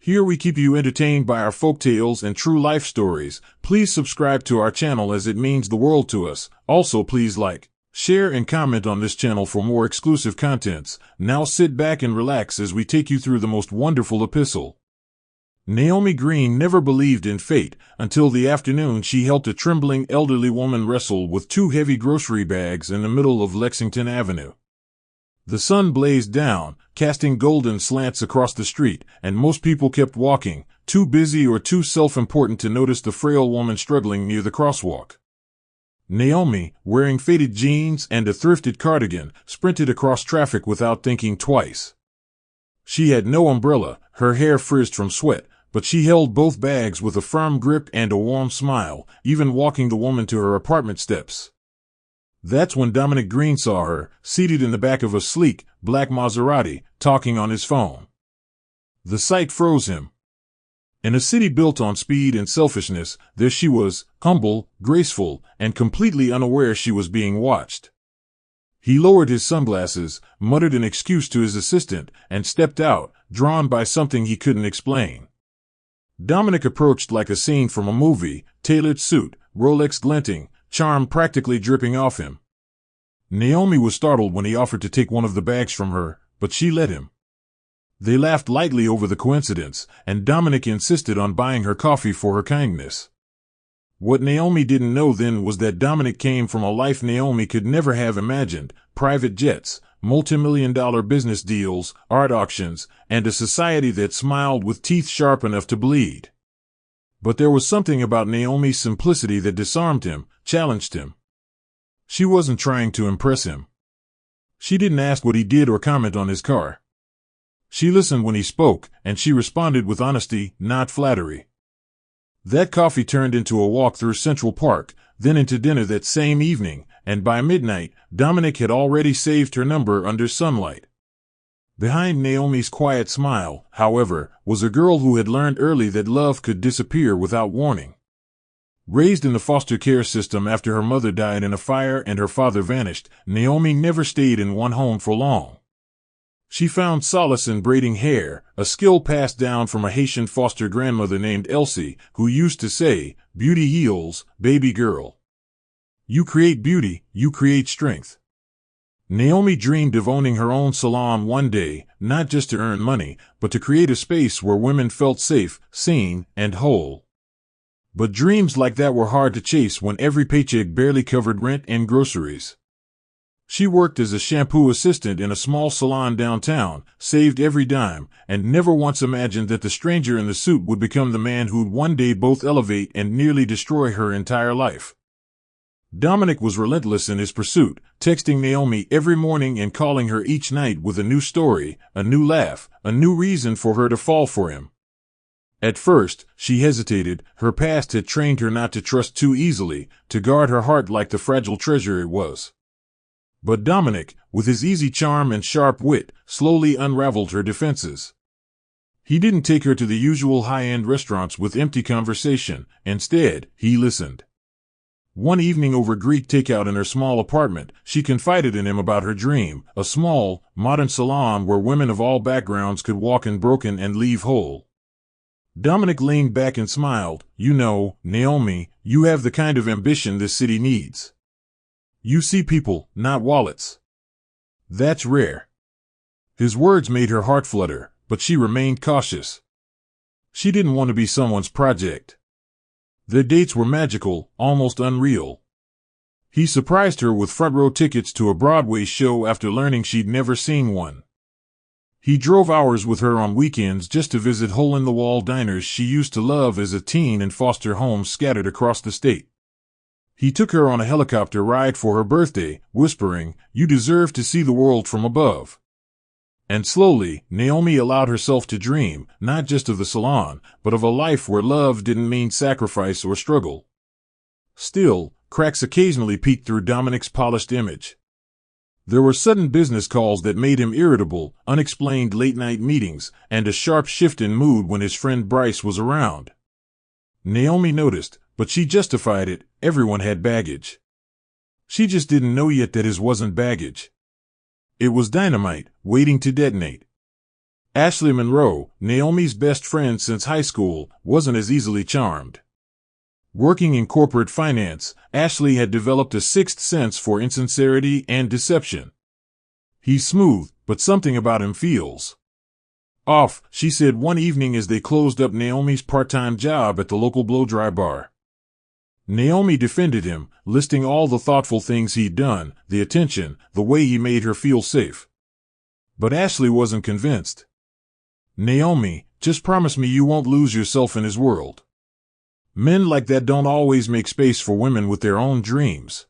Here we keep you entertained by our folk tales and true life stories. Please subscribe to our channel as it means the world to us. Also, please like, share, and comment on this channel for more exclusive contents. Now sit back and relax as we take you through the most wonderful epistle. Naomi Green never believed in fate until the afternoon she helped a trembling elderly woman wrestle with 2 heavy grocery bags in the middle of Lexington Avenue. The sun blazed down, casting golden slants across the street, and most people kept walking, too busy or too self-important to notice the frail woman struggling near the crosswalk. Naomi, wearing faded jeans and a thrifted cardigan, sprinted across traffic without thinking twice. She had no umbrella, her hair frizzed from sweat, but she held both bags with a firm grip and a warm smile, even walking the woman to her apartment steps. That's when Dominic Green saw her, seated in the back of a sleek, black Maserati, talking on his phone. The sight froze him. In a city built on speed and selfishness, there she was, humble, graceful, and completely unaware she was being watched. He lowered his sunglasses, muttered an excuse to his assistant, and stepped out, drawn by something he couldn't explain. Dominic approached like a scene from a movie, tailored suit, Rolex glinting, charm practically dripping off him. Naomi was startled when he offered to take one of the bags from her, but she let him. They laughed lightly over the coincidence, and Dominic insisted on buying her coffee for her kindness. What Naomi didn't know then was that Dominic came from a life Naomi could never have imagined: private jets, multi-million-dollar business deals, art auctions, and a society that smiled with teeth sharp enough to bleed. But there was something about Naomi's simplicity that disarmed him, challenged him. She wasn't trying to impress him. She didn't ask what he did or comment on his car. She listened when he spoke, and she responded with honesty, not flattery. That coffee turned into a walk through Central Park, then into dinner that same evening, and by midnight, Dominic had already saved her number under sunlight. Behind Naomi's quiet smile, however, was a girl who had learned early that love could disappear without warning. Raised in the foster care system after her mother died in a fire and her father vanished, Naomi never stayed in one home for long. She found solace in braiding hair, a skill passed down from a Haitian foster grandmother named Elsie, who used to say, "Beauty heals, baby girl. You create beauty, you create strength." Naomi dreamed of owning her own salon one day, not just to earn money, but to create a space where women felt safe, seen, and whole. But dreams like that were hard to chase when every paycheck barely covered rent and groceries. She worked as a shampoo assistant in a small salon downtown, saved every dime, and never once imagined that the stranger in the suit would become the man who'd one day both elevate and nearly destroy her entire life. Dominic was relentless in his pursuit, texting Naomi every morning and calling her each night with a new story, a new laugh, a new reason for her to fall for him. At first, she hesitated. Her past had trained her not to trust too easily, to guard her heart like the fragile treasure it was. But Dominic, with his easy charm and sharp wit, slowly unraveled her defenses. He didn't take her to the usual high-end restaurants with empty conversation. Instead, he listened. One evening over Greek takeout in her small apartment, she confided in him about her dream, a small, modern salon where women of all backgrounds could walk in broken and leave whole. Dominic leaned back and smiled. "You know, Naomi, you have the kind of ambition this city needs. You see people, not wallets. That's rare." His words made her heart flutter, but she remained cautious. She didn't want to be someone's project. Their dates were magical, almost unreal. He surprised her with front-row tickets to a Broadway show after learning she'd never seen one. He drove hours with her on weekends just to visit hole-in-the-wall diners she used to love as a teen in foster homes scattered across the state. He took her on a helicopter ride for her birthday, whispering, "You deserve to see the world from above." And slowly, Naomi allowed herself to dream, not just of the salon, but of a life where love didn't mean sacrifice or struggle. Still, cracks occasionally peeked through Dominic's polished image. There were sudden business calls that made him irritable, unexplained late-night meetings, and a sharp shift in mood when his friend Bryce was around. Naomi noticed, but she justified it. Everyone had baggage. She just didn't know yet that his wasn't baggage. It was dynamite, waiting to detonate. Ashley Monroe, Naomi's best friend since high school, wasn't as easily charmed. Working in corporate finance, Ashley had developed a sixth sense for insincerity and deception. "He's smooth, but something about him feels off," she said one evening as they closed up Naomi's part-time job at the local blow-dry bar. Naomi defended him, listing all the thoughtful things he'd done, the attention, the way he made her feel safe. But Ashley wasn't convinced. "Naomi, just promise me you won't lose yourself in his world. Men like that don't always make space for women with their own dreams."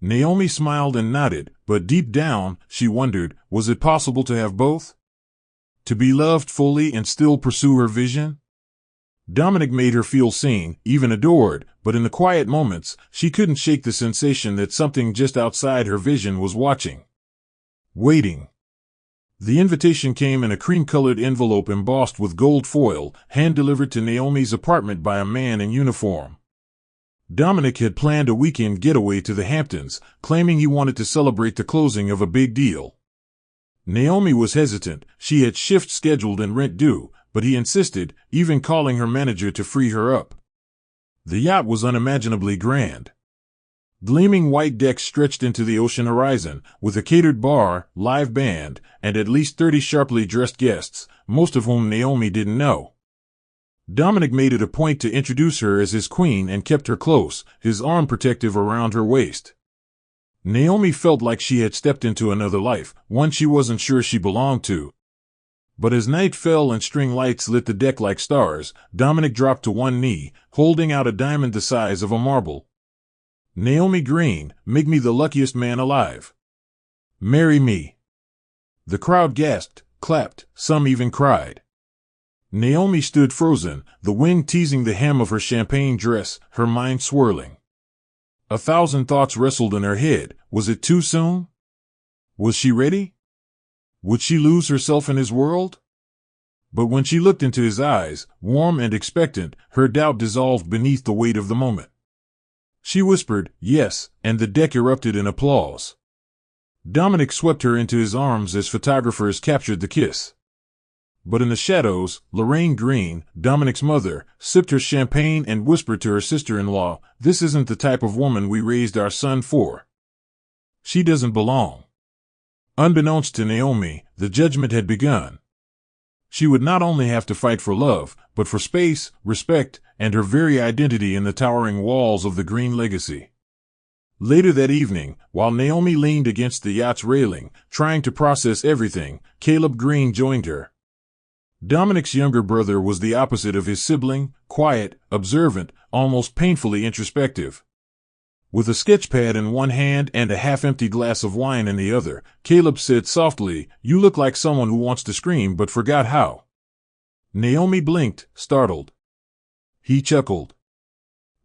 Naomi smiled and nodded, but deep down, she wondered, was it possible to have both? To be loved fully and still pursue her vision? Dominic made her feel seen, even adored, but in the quiet moments, she couldn't shake the sensation that something just outside her vision was watching. Waiting. The invitation came in a cream-colored envelope embossed with gold foil, hand-delivered to Naomi's apartment by a man in uniform. Dominic had planned a weekend getaway to the Hamptons, claiming he wanted to celebrate the closing of a big deal. Naomi was hesitant. She had shift scheduled and rent due, but he insisted, even calling her manager to free her up. The yacht was unimaginably grand. Gleaming white decks stretched into the ocean horizon, with a catered bar, live band, and at least 30 sharply dressed guests, most of whom Naomi didn't know. Dominic made it a point to introduce her as his queen and kept her close, his arm protective around her waist. Naomi felt like she had stepped into another life, one she wasn't sure she belonged to. But as night fell and string lights lit the deck like stars, Dominic dropped to one knee, holding out a diamond the size of a marble. "Naomi Green, make me the luckiest man alive. Marry me." The crowd gasped, clapped, some even cried. Naomi stood frozen, the wind teasing the hem of her champagne dress, her mind swirling. 1,000 thoughts wrestled in her head. Was it too soon? Was she ready? Would she lose herself in his world? But when she looked into his eyes, warm and expectant, her doubt dissolved beneath the weight of the moment. She whispered, "Yes," and the deck erupted in applause. Dominic swept her into his arms as photographers captured the kiss. But in the shadows, Lorraine Green, Dominic's mother, sipped her champagne and whispered to her sister-in-law, "This isn't the type of woman we raised our son for. She doesn't belong." Unbeknownst to Naomi, the judgment had begun. She would not only have to fight for love, but for space, respect, and her very identity in the towering walls of the Green legacy. Later that evening, while Naomi leaned against the yacht's railing, trying to process everything, Caleb Green joined her. Dominic's younger brother was the opposite of his sibling, quiet, observant, almost painfully introspective. With a sketchpad in one hand and a half-empty glass of wine in the other, Caleb said softly, "You look like someone who wants to scream but forgot how." Naomi blinked, startled. He chuckled.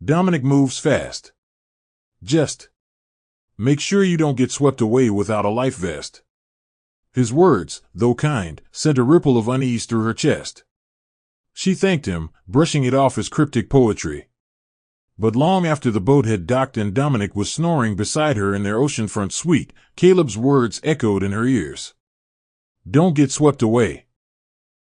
"Dominic moves fast. Just make sure you don't get swept away without a life vest." His words, though kind, sent a ripple of unease through her chest. She thanked him, brushing it off as cryptic poetry. But long after the boat had docked and Dominic was snoring beside her in their oceanfront suite, Caleb's words echoed in her ears. "Don't get swept away."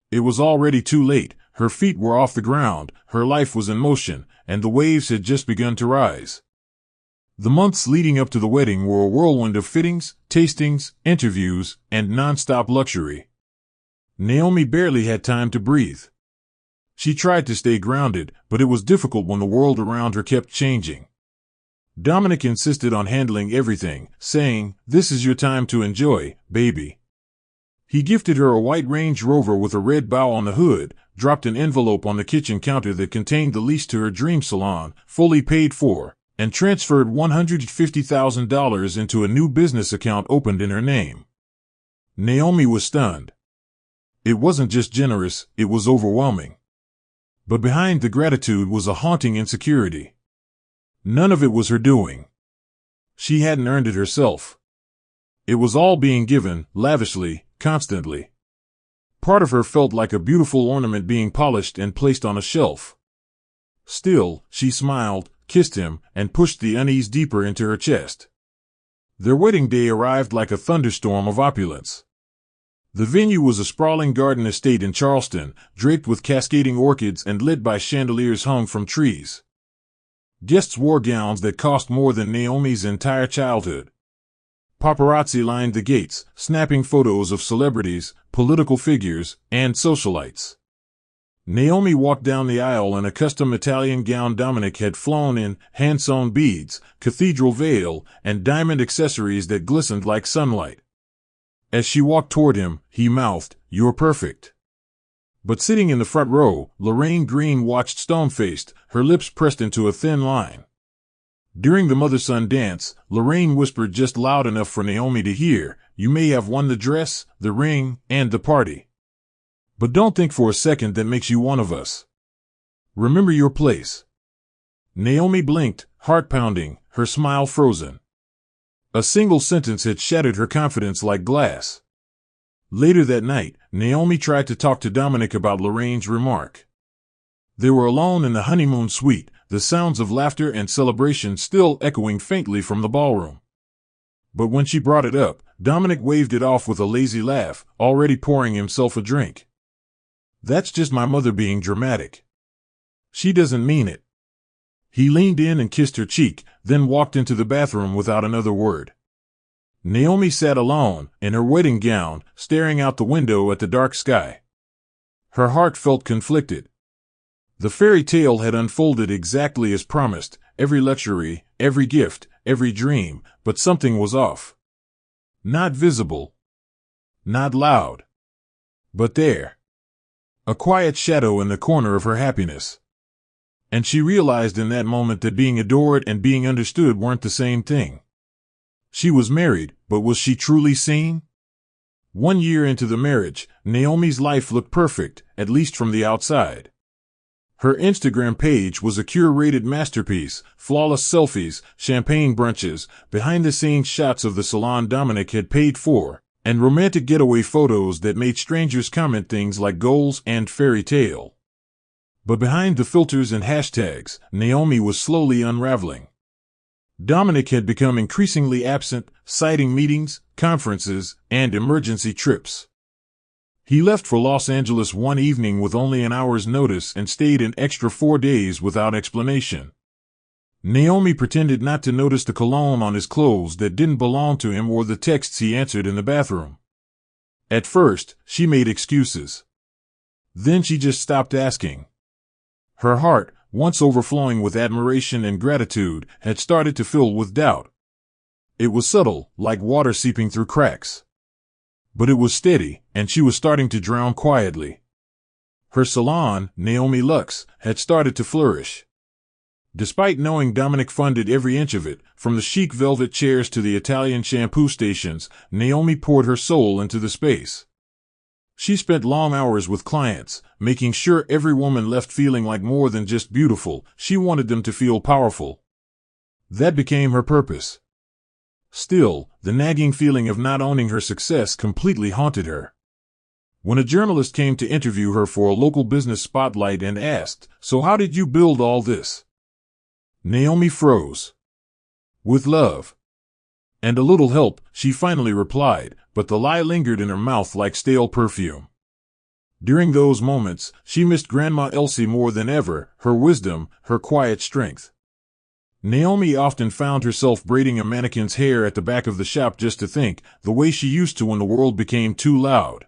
It was already too late. Her feet were off the ground, her life was in motion, and the waves had just begun to rise. The months leading up to the wedding were a whirlwind of fittings, tastings, interviews, and non-stop luxury. Naomi barely had time to breathe. She tried to stay grounded, but it was difficult when the world around her kept changing. Dominic insisted on handling everything, saying, "This is your time to enjoy, baby." He gifted her a white Range Rover with a red bow on the hood, dropped an envelope on the kitchen counter that contained the lease to her dream salon, fully paid for, and transferred $150,000 into a new business account opened in her name. Naomi was stunned. It wasn't just generous, it was overwhelming. But behind the gratitude was a haunting insecurity. None of it was her doing. She hadn't earned it herself. It was all being given, lavishly, constantly. Part of her felt like a beautiful ornament being polished and placed on a shelf. Still, she smiled, kissed him, and pushed the unease deeper into her chest. Their wedding day arrived like a thunderstorm of opulence. The venue was a sprawling garden estate in Charleston, draped with cascading orchids and lit by chandeliers hung from trees. Guests wore gowns that cost more than Naomi's entire childhood. Paparazzi lined the gates, snapping photos of celebrities, political figures, and socialites. Naomi walked down the aisle in a custom Italian gown Dominic had flown in, hand-sewn beads, cathedral veil, and diamond accessories that glistened like sunlight. As she walked toward him, he mouthed, "You're perfect." But sitting in the front row, Lorraine Green watched stone-faced, her lips pressed into a thin line. During the mother-son dance, Lorraine whispered just loud enough for Naomi to hear, "You may have won the dress, the ring, and the party. But don't think for a second that makes you one of us. Remember your place." Naomi blinked, heart pounding, her smile frozen. A single sentence had shattered her confidence like glass. Later that night, Naomi tried to talk to Dominic about Lorraine's remark. They were alone in the honeymoon suite, the sounds of laughter and celebration still echoing faintly from the ballroom. But when she brought it up, Dominic waved it off with a lazy laugh, already pouring himself a drink. "That's just my mother being dramatic. She doesn't mean it." He leaned in and kissed her cheek, then walked into the bathroom without another word. Naomi sat alone, in her wedding gown, staring out the window at the dark sky. Her heart felt conflicted. The fairy tale had unfolded exactly as promised, every luxury, every gift, every dream, but something was off. Not visible. Not loud. But there. A quiet shadow in the corner of her happiness. And she realized in that moment that being adored and being understood weren't the same thing. She was married, but was she truly seen? 1 year into the marriage, Naomi's life looked perfect, at least from the outside. Her Instagram page was a curated masterpiece, flawless selfies, champagne brunches, behind-the-scenes shots of the salon Dominic had paid for, and romantic getaway photos that made strangers comment things like goals and fairy tale. But behind the filters and hashtags, Naomi was slowly unraveling. Dominic had become increasingly absent, citing meetings, conferences, and emergency trips. He left for Los Angeles one evening with only an hour's notice and stayed an extra 4 days without explanation. Naomi pretended not to notice the cologne on his clothes that didn't belong to him or the texts he answered in the bathroom. At first, she made excuses. Then she just stopped asking. Her heart, once overflowing with admiration and gratitude, had started to fill with doubt. It was subtle, like water seeping through cracks. But it was steady, and she was starting to drown quietly. Her salon, Naomi Luxe, had started to flourish. Despite knowing Dominic funded every inch of it, from the chic velvet chairs to the Italian shampoo stations, Naomi poured her soul into the space. She spent long hours with clients, making sure every woman left feeling like more than just beautiful. She wanted them to feel powerful. That became her purpose. Still, the nagging feeling of not owning her success completely haunted her. When a journalist came to interview her for a local business spotlight and asked, "So how did you build all this?" Naomi froze. "With love. And a little help," she finally replied, but the lie lingered in her mouth like stale perfume. During those moments, she missed Grandma Elsie more than ever, her wisdom, her quiet strength. Naomi often found herself braiding a mannequin's hair at the back of the shop just to think, the way she used to when the world became too loud.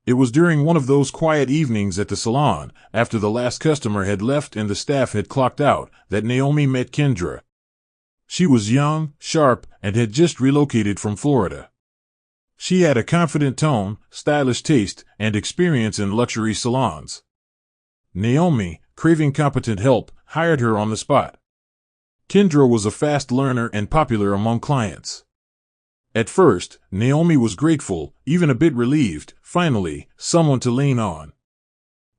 It was during one of those quiet evenings at the salon, after the last customer had left and the staff had clocked out, that Naomi met Kendra. She was young, sharp, and had just relocated from Florida. She had a confident tone, stylish taste, and experience in luxury salons. Naomi, craving competent help, hired her on the spot. Kendra was a fast learner and popular among clients. At first, Naomi was grateful, even a bit relieved, finally, someone to lean on.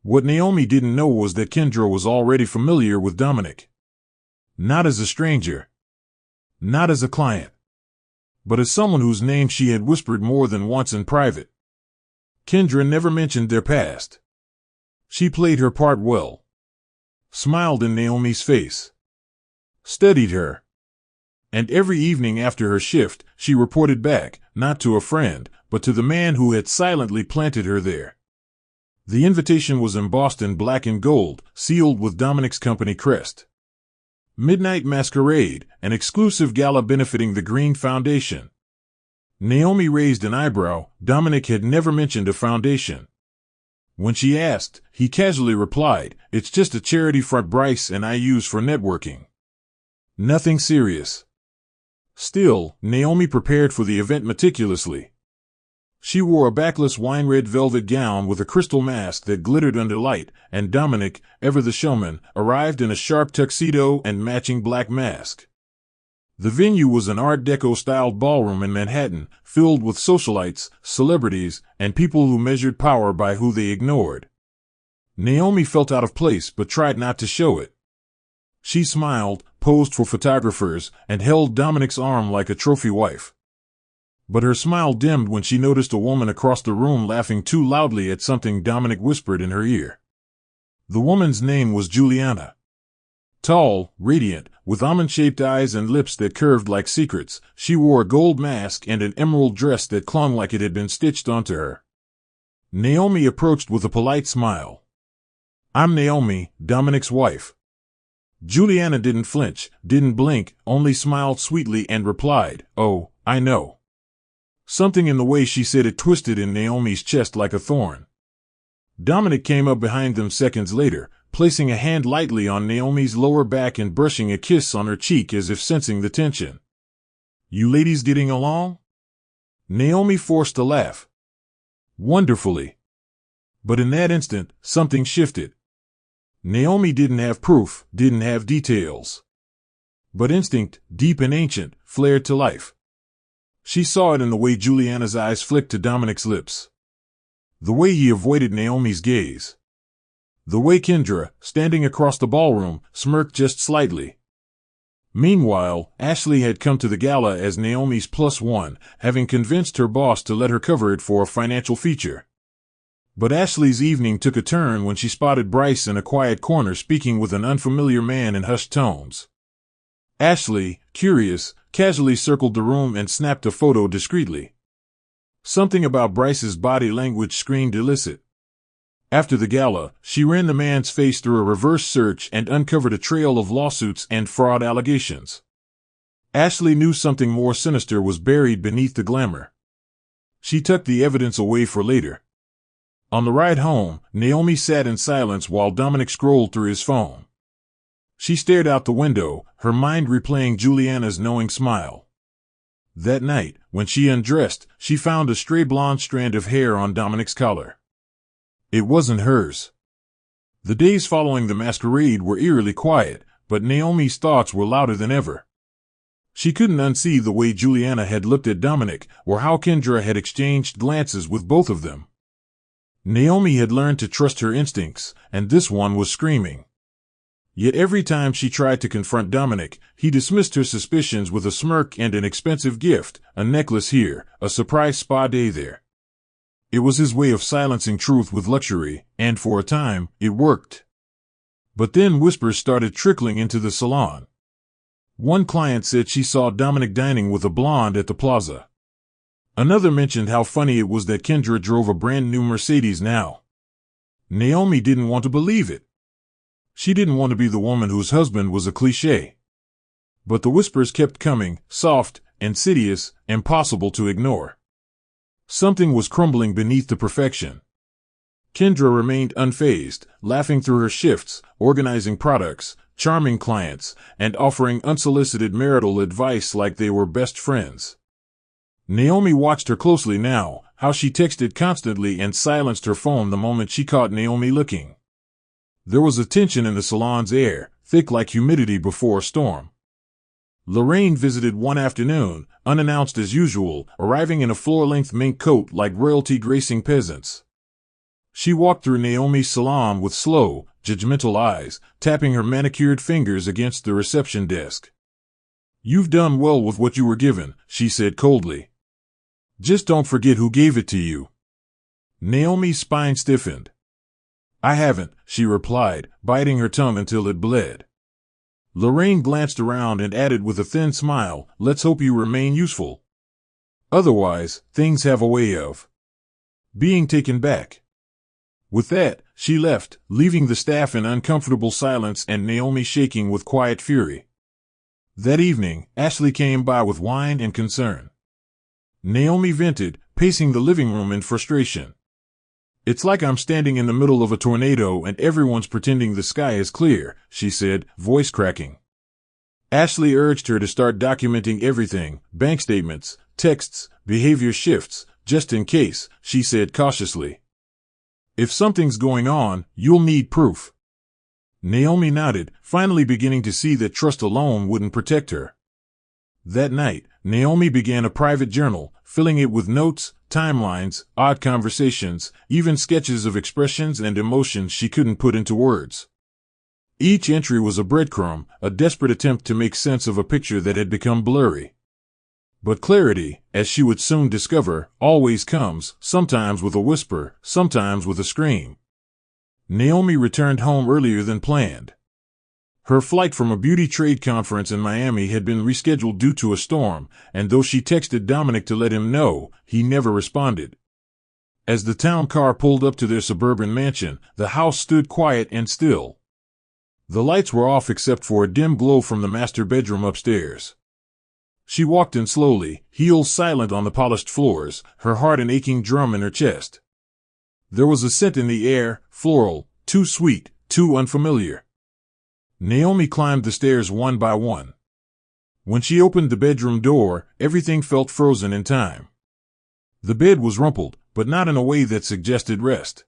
What Naomi didn't know was that Kendra was already familiar with Dominic. Not as a stranger. Not as a client. But as someone whose name she had whispered more than once in private. Kendra never mentioned their past. She played her part well. Smiled in Naomi's face. Studied her. And every evening after her shift, she reported back, not to a friend, but to the man who had silently planted her there. The invitation was embossed in black and gold, sealed with Dominic's company crest. Midnight Masquerade, an exclusive gala benefiting the Green Foundation. Naomi raised an eyebrow. Dominic had never mentioned a foundation. When she asked, he casually replied, "It's just a charity front Bryce and I use for networking. Nothing serious." Still, Naomi prepared for the event meticulously. She wore a backless wine-red velvet gown with a crystal mask that glittered under light, and Dominic, ever the showman, arrived in a sharp tuxedo and matching black mask. The venue was an Art Deco-styled ballroom in Manhattan, filled with socialites, celebrities, and people who measured power by who they ignored. Naomi felt out of place but tried not to show it. She smiled, posed for photographers, and held Dominic's arm like a trophy wife. But her smile dimmed when she noticed a woman across the room laughing too loudly at something Dominic whispered in her ear. The woman's name was Juliana. Tall, radiant, with almond-shaped eyes and lips that curved like secrets, she wore a gold mask and an emerald dress that clung like it had been stitched onto her. Naomi approached with a polite smile. "I'm Naomi, Dominic's wife." Juliana didn't flinch, didn't blink, only smiled sweetly and replied, "Oh, I know." Something in the way she said it twisted in Naomi's chest like a thorn. Dominic came up behind them seconds later, placing a hand lightly on Naomi's lower back and brushing a kiss on her cheek as if sensing the tension. "You ladies getting along?" Naomi forced a laugh. "Wonderfully." But in that instant, something shifted. Naomi didn't have proof, didn't have details. But instinct, deep and ancient, flared to life. She saw it in the way Juliana's eyes flicked to Dominic's lips. The way he avoided Naomi's gaze. The way Kendra, standing across the ballroom, smirked just slightly. Meanwhile, Ashley had come to the gala as Naomi's +1, having convinced her boss to let her cover it for a financial feature. But Ashley's evening took a turn when she spotted Bryce in a quiet corner speaking with an unfamiliar man in hushed tones. Ashley, curious, casually circled the room and snapped a photo discreetly. Something about Bryce's body language screamed illicit. After the gala, she ran the man's face through a reverse search and uncovered a trail of lawsuits and fraud allegations. Ashley knew something more sinister was buried beneath the glamour. She tucked the evidence away for later. On the ride home, Naomi sat in silence while Dominic scrolled through his phone. She stared out the window, her mind replaying Juliana's knowing smile. That night, when she undressed, she found a stray blonde strand of hair on Dominic's collar. It wasn't hers. The days following the masquerade were eerily quiet, but Naomi's thoughts were louder than ever. She couldn't unsee the way Juliana had looked at Dominic, or how Kendra had exchanged glances with both of them. Naomi had learned to trust her instincts, and this one was screaming. Yet every time she tried to confront Dominic, he dismissed her suspicions with a smirk and an expensive gift, a necklace here, a surprise spa day there. It was his way of silencing truth with luxury, and for a time, it worked. But then whispers started trickling into the salon. One client said she saw Dominic dining with a blonde at the plaza. Another mentioned how funny it was that Kendra drove a brand new Mercedes now. Naomi didn't want to believe it. She didn't want to be the woman whose husband was a cliché. But the whispers kept coming, soft, insidious, impossible to ignore. Something was crumbling beneath the perfection. Kendra remained unfazed, laughing through her shifts, organizing products, charming clients, and offering unsolicited marital advice like they were best friends. Naomi watched her closely now, how she texted constantly and silenced her phone the moment she caught Naomi looking. There was a tension in the salon's air, thick like humidity before a storm. Lorraine visited one afternoon, unannounced as usual, arriving in a floor-length mink coat like royalty-gracing peasants. She walked through Naomi's salon with slow, judgmental eyes, tapping her manicured fingers against the reception desk. "You've done well with what you were given," she said coldly. "Just don't forget who gave it to you." Naomi's spine stiffened. "I haven't," she replied, biting her tongue until it bled. Lorraine glanced around and added with a thin smile, "Let's hope you remain useful." Otherwise, things have a way of being taken back. With that, she left, leaving the staff in uncomfortable silence and Naomi shaking with quiet fury. That evening, Ashley came by with wine and concern. Naomi vented, pacing the living room in frustration. "It's like I'm standing in the middle of a tornado and everyone's pretending the sky is clear," she said, voice cracking. Ashley urged her to start documenting everything, bank statements, texts, behavior shifts, just in case, she said cautiously. "If something's going on, you'll need proof." Naomi nodded, finally beginning to see that trust alone wouldn't protect her. That night, Naomi began a private journal, filling it with notes, timelines, odd conversations, even sketches of expressions and emotions she couldn't put into words. Each entry was a breadcrumb, a desperate attempt to make sense of a picture that had become blurry. But clarity, as she would soon discover, always comes, sometimes with a whisper, sometimes with a scream. Naomi returned home earlier than planned. Her flight from a beauty trade conference in Miami had been rescheduled due to a storm, and though she texted Dominic to let him know, he never responded. As the town car pulled up to their suburban mansion, the house stood quiet and still. The lights were off except for a dim glow from the master bedroom upstairs. She walked in slowly, heels silent on the polished floors, her heart an aching drum in her chest. There was a scent in the air, floral, too sweet, too unfamiliar. Naomi climbed the stairs one by one. When she opened the bedroom door, everything felt frozen in time. The bed was rumpled, but not in a way that suggested rest.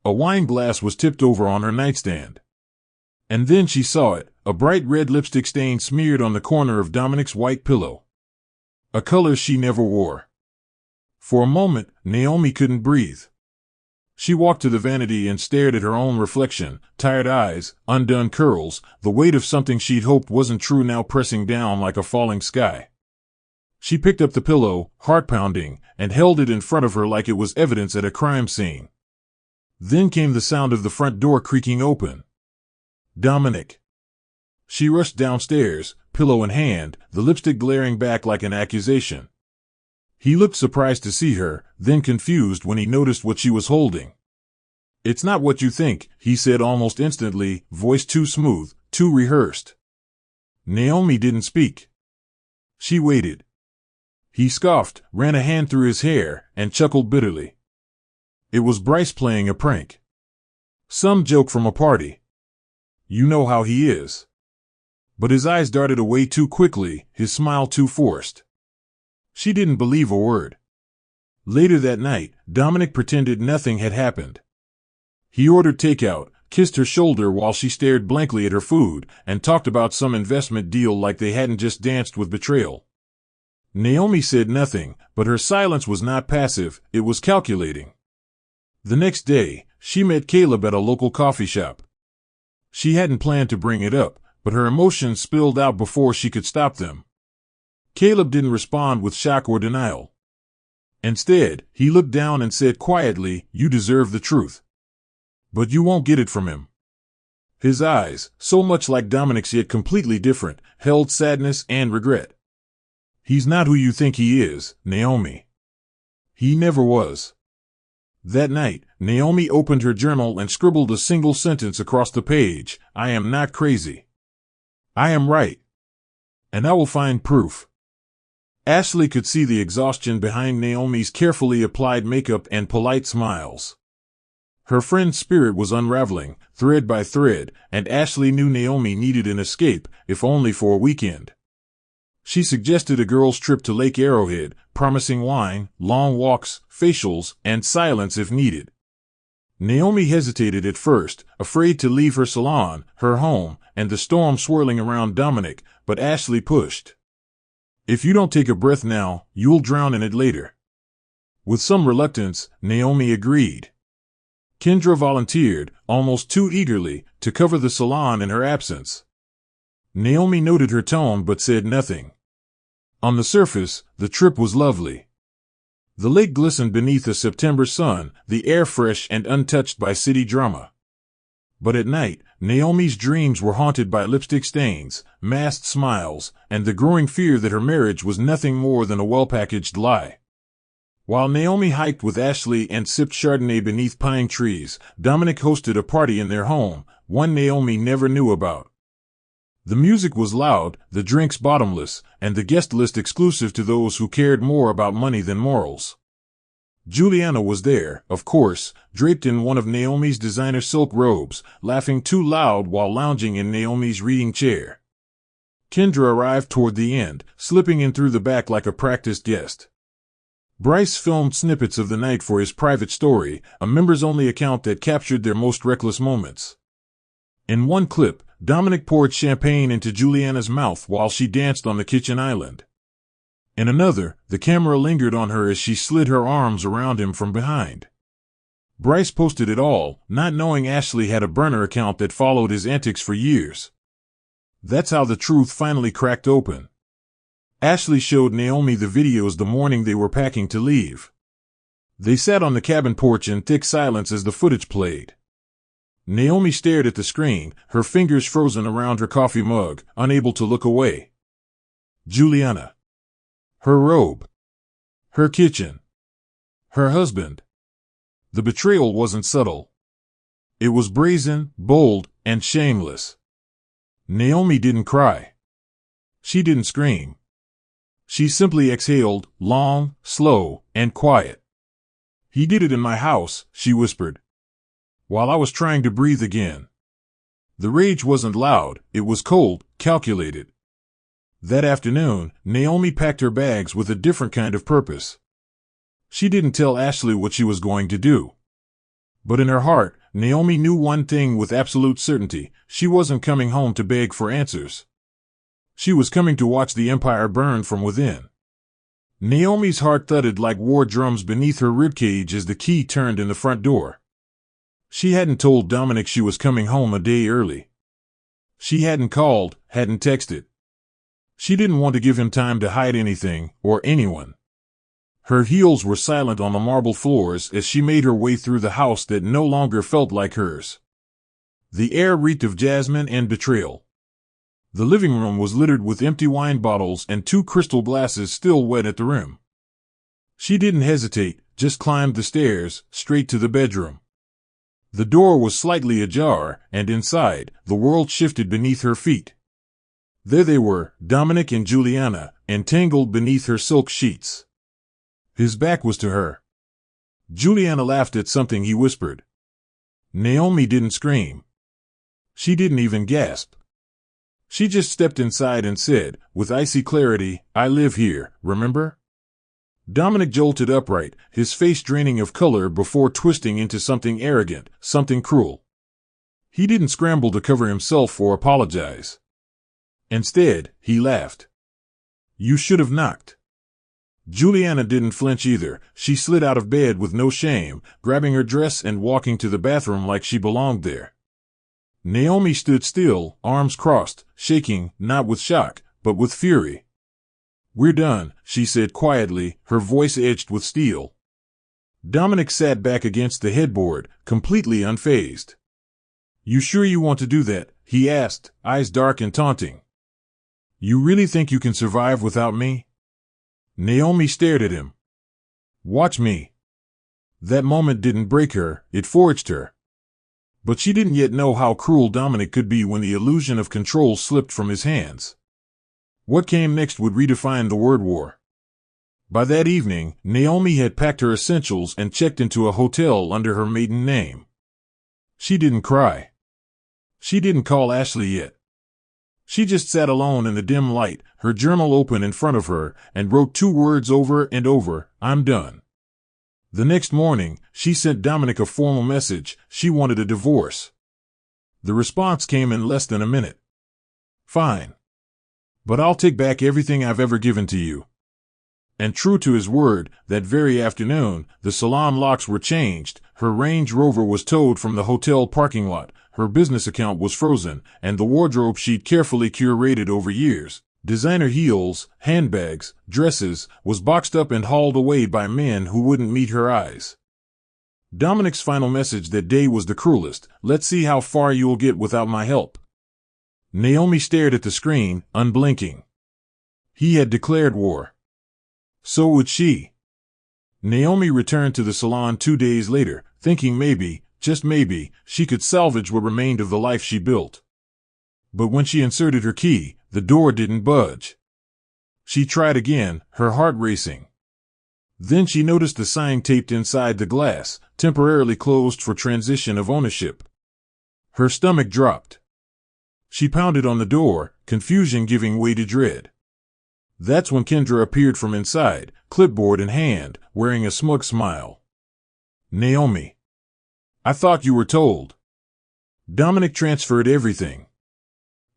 A wine glass was tipped over on her nightstand. And then she saw it, a bright red lipstick stain smeared on the corner of Dominic's white pillow. A color she never wore. For a moment, Naomi couldn't breathe. She walked to the vanity and stared at her own reflection, tired eyes, undone curls, the weight of something she'd hoped wasn't true now pressing down like a falling sky. She picked up the pillow, heart pounding, and held it in front of her like it was evidence at a crime scene. Then came the sound of the front door creaking open. Dominic. She rushed downstairs, pillow in hand, the lipstick glaring back like an accusation. He looked surprised to see her, then confused when he noticed what she was holding. "It's not what you think," he said almost instantly, voice too smooth, too rehearsed. Naomi didn't speak. She waited. He scoffed, ran a hand through his hair, and chuckled bitterly. It was Bryce playing a prank. Some joke from a party. You know how he is. But his eyes darted away too quickly, his smile too forced. She didn't believe a word. Later that night, Dominic pretended nothing had happened. He ordered takeout, kissed her shoulder while she stared blankly at her food, and talked about some investment deal like they hadn't just danced with betrayal. Naomi said nothing, but her silence was not passive, it was calculating. The next day, she met Caleb at a local coffee shop. She hadn't planned to bring it up, but her emotions spilled out before she could stop them. Caleb didn't respond with shock or denial. Instead, he looked down and said quietly, "You deserve the truth. But you won't get it from him." His eyes, so much like Dominic's yet completely different, held sadness and regret. "He's not who you think he is, Naomi. He never was." That night, Naomi opened her journal and scribbled a single sentence across the page: "I am not crazy. I am right. And I will find proof." Ashley could see the exhaustion behind Naomi's carefully applied makeup and polite smiles. Her friend's spirit was unraveling, thread by thread, and Ashley knew Naomi needed an escape, if only for a weekend. She suggested a girls' trip to Lake Arrowhead, promising wine, long walks, facials, and silence if needed. Naomi hesitated at first, afraid to leave her salon, her home, and the storm swirling around Dominic, but Ashley pushed. "If you don't take a breath now, you'll drown in it later." With some reluctance, Naomi agreed. Kendra volunteered, almost too eagerly, to cover the salon in her absence. Naomi noted her tone but said nothing. On the surface, the trip was lovely. The lake glistened beneath a September sun, the air fresh and untouched by city drama. But at night, Naomi's dreams were haunted by lipstick stains, masked smiles, and the growing fear that her marriage was nothing more than a well-packaged lie. While Naomi hiked with Ashley and sipped Chardonnay beneath pine trees, Dominic hosted a party in their home, one Naomi never knew about. The music was loud, the drinks bottomless, and the guest list exclusive to those who cared more about money than morals. Juliana was there, of course, draped in one of Naomi's designer silk robes, laughing too loud while lounging in Naomi's reading chair. Kendra arrived toward the end, slipping in through the back like a practiced guest. Bryce filmed snippets of the night for his private story, a members-only account that captured their most reckless moments. In one clip, Dominic poured champagne into Juliana's mouth while she danced on the kitchen island. In another, the camera lingered on her as she slid her arms around him from behind. Bryce posted it all, not knowing Ashley had a burner account that followed his antics for years. That's how the truth finally cracked open. Ashley showed Naomi the videos the morning they were packing to leave. They sat on the cabin porch in thick silence as the footage played. Naomi stared at the screen, her fingers frozen around her coffee mug, unable to look away. Juliana. Her robe. Her kitchen. Her husband. The betrayal wasn't subtle. It was brazen, bold, and shameless. Naomi didn't cry. She didn't scream. She simply exhaled, long, slow, and quiet. "He did it in my house," she whispered, while I was trying to breathe again. The rage wasn't loud, it was cold, calculated. That afternoon, Naomi packed her bags with a different kind of purpose. She didn't tell Ashley what she was going to do. But in her heart, Naomi knew one thing with absolute certainty: she wasn't coming home to beg for answers. She was coming to watch the empire burn from within. Naomi's heart thudded like war drums beneath her ribcage as the key turned in the front door. She hadn't told Dominic she was coming home a day early. She hadn't called, hadn't texted. She didn't want to give him time to hide anything, or anyone. Her heels were silent on the marble floors as she made her way through the house that no longer felt like hers. The air reeked of jasmine and betrayal. The living room was littered with empty wine bottles and 2 crystal glasses still wet at the rim. She didn't hesitate, just climbed the stairs, straight to the bedroom. The door was slightly ajar, and inside, the world shifted beneath her feet. There they were, Dominic and Juliana, entangled beneath her silk sheets. His back was to her. Juliana laughed at something he whispered. Naomi didn't scream. She didn't even gasp. She just stepped inside and said, with icy clarity, "I live here, remember?" Dominic jolted upright, his face draining of color before twisting into something arrogant, something cruel. He didn't scramble to cover himself or apologize. Instead, he laughed. "You should have knocked." Juliana didn't flinch either. She slid out of bed with no shame, grabbing her dress and walking to the bathroom like she belonged there. Naomi stood still, arms crossed, shaking, not with shock, but with fury. "We're done," she said quietly, her voice edged with steel. Dominic sat back against the headboard, completely unfazed. "You sure you want to do that?" he asked, eyes dark and taunting. "You really think you can survive without me?" Naomi stared at him. "Watch me." That moment didn't break her, it forged her. But she didn't yet know how cruel Dominic could be when the illusion of control slipped from his hands. What came next would redefine the word war. By that evening, Naomi had packed her essentials and checked into a hotel under her maiden name. She didn't cry. She didn't call Ashley yet. She just sat alone in the dim light, her journal open in front of her, and wrote 2 words over and over: "I'm done." The next morning, she sent Dominic a formal message. She wanted a divorce. The response came in less than a minute. "Fine. But I'll take back everything I've ever given to you." And true to his word, that very afternoon, the salon locks were changed, her Range Rover was towed from the hotel parking lot, her business account was frozen, and the wardrobe she'd carefully curated over years, designer heels, handbags, dresses, was boxed up and hauled away by men who wouldn't meet her eyes. Dominic's final message that day was the cruelest. Let's see how far you'll get without my help. Naomi stared at the screen, unblinking. He had declared war. So would she. Naomi returned to the salon 2 days later, thinking maybe, just maybe, she could salvage what remained of the life she built. But when she inserted her key, the door didn't budge. She tried again, her heart racing. Then she noticed the sign taped inside the glass, temporarily closed for transition of ownership. Her stomach dropped. She pounded on the door, confusion giving way to dread. That's when Kendra appeared from inside, clipboard in hand, wearing a smug smile. Naomi. I thought you were told. Dominic transferred everything.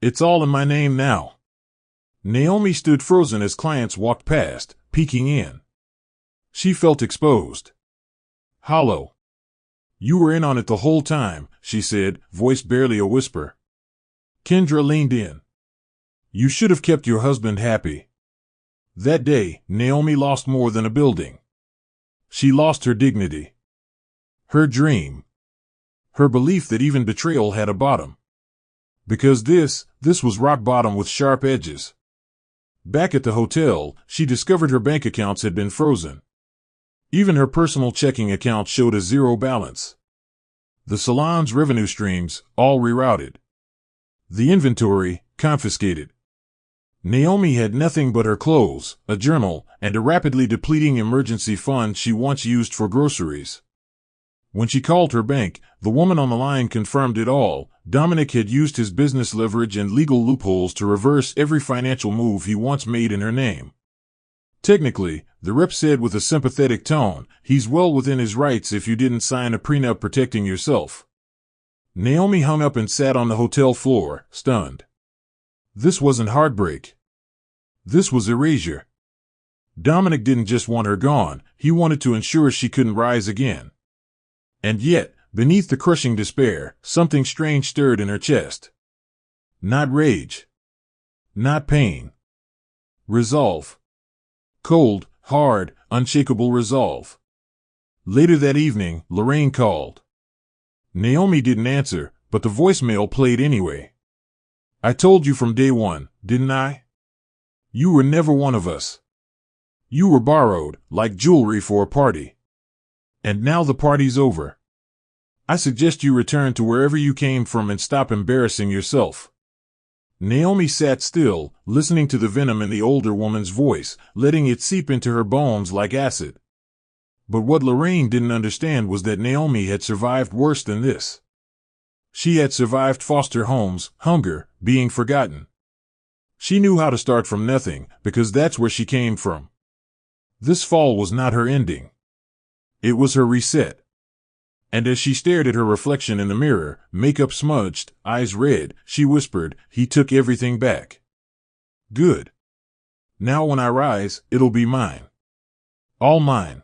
It's all in my name now. Naomi stood frozen as clients walked past, peeking in. She felt exposed. Hollow. You were in on it the whole time, she said, voice barely a whisper. Kendra leaned in. You should have kept your husband happy. That day, Naomi lost more than a building. She lost her dignity. Her dream. Her belief that even betrayal had a bottom. Because this was rock bottom with sharp edges. Back at the hotel, she discovered her bank accounts had been frozen. Even her personal checking account showed a zero balance. The salon's revenue streams, all rerouted. The inventory, confiscated. Naomi had nothing but her clothes, a journal, and a rapidly depleting emergency fund she once used for groceries. When she called her bank, the woman on the line confirmed it all. Dominic had used his business leverage and legal loopholes to reverse every financial move he once made in her name. Technically, the rep said with a sympathetic tone, he's well within his rights if you didn't sign a prenup protecting yourself. Naomi hung up and sat on the hotel floor, stunned. This wasn't heartbreak. This was erasure. Dominic didn't just want her gone, he wanted to ensure she couldn't rise again. And yet, beneath the crushing despair, something strange stirred in her chest. Not rage. Not pain. Resolve. Cold, hard, unshakable resolve. Later that evening, Lorraine called. Naomi didn't answer, but the voicemail played anyway. I told you from day one, didn't I? You were never one of us. You were borrowed, like jewelry for a party. And now the party's over. I suggest you return to wherever you came from and stop embarrassing yourself. Naomi sat still, listening to the venom in the older woman's voice, letting it seep into her bones like acid. But what Lorraine didn't understand was that Naomi had survived worse than this. She had survived foster homes, hunger, being forgotten. She knew how to start from nothing, because that's where she came from. This fall was not her ending. It was her reset. And as she stared at her reflection in the mirror, makeup smudged, eyes red, she whispered, he took everything back. Good. Now when I rise, it'll be mine. All mine.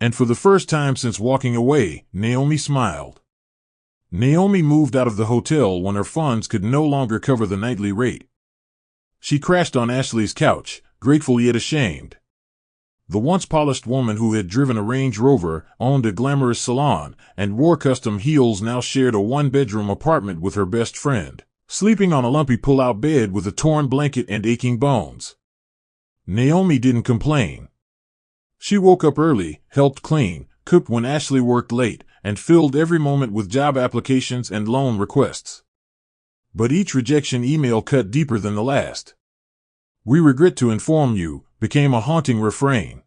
And for the first time since walking away, Naomi smiled. Naomi moved out of the hotel when her funds could no longer cover the nightly rate. She crashed on Ashley's couch, grateful yet ashamed. The once polished woman who had driven a Range Rover, owned a glamorous salon, and wore custom heels now shared a one-bedroom apartment with her best friend, sleeping on a lumpy pull-out bed with a torn blanket and aching bones. Naomi didn't complain. She woke up early, helped clean, cooked when Ashley worked late, and filled every moment with job applications and loan requests. But each rejection email cut deeper than the last. We regret to inform you, became a haunting refrain.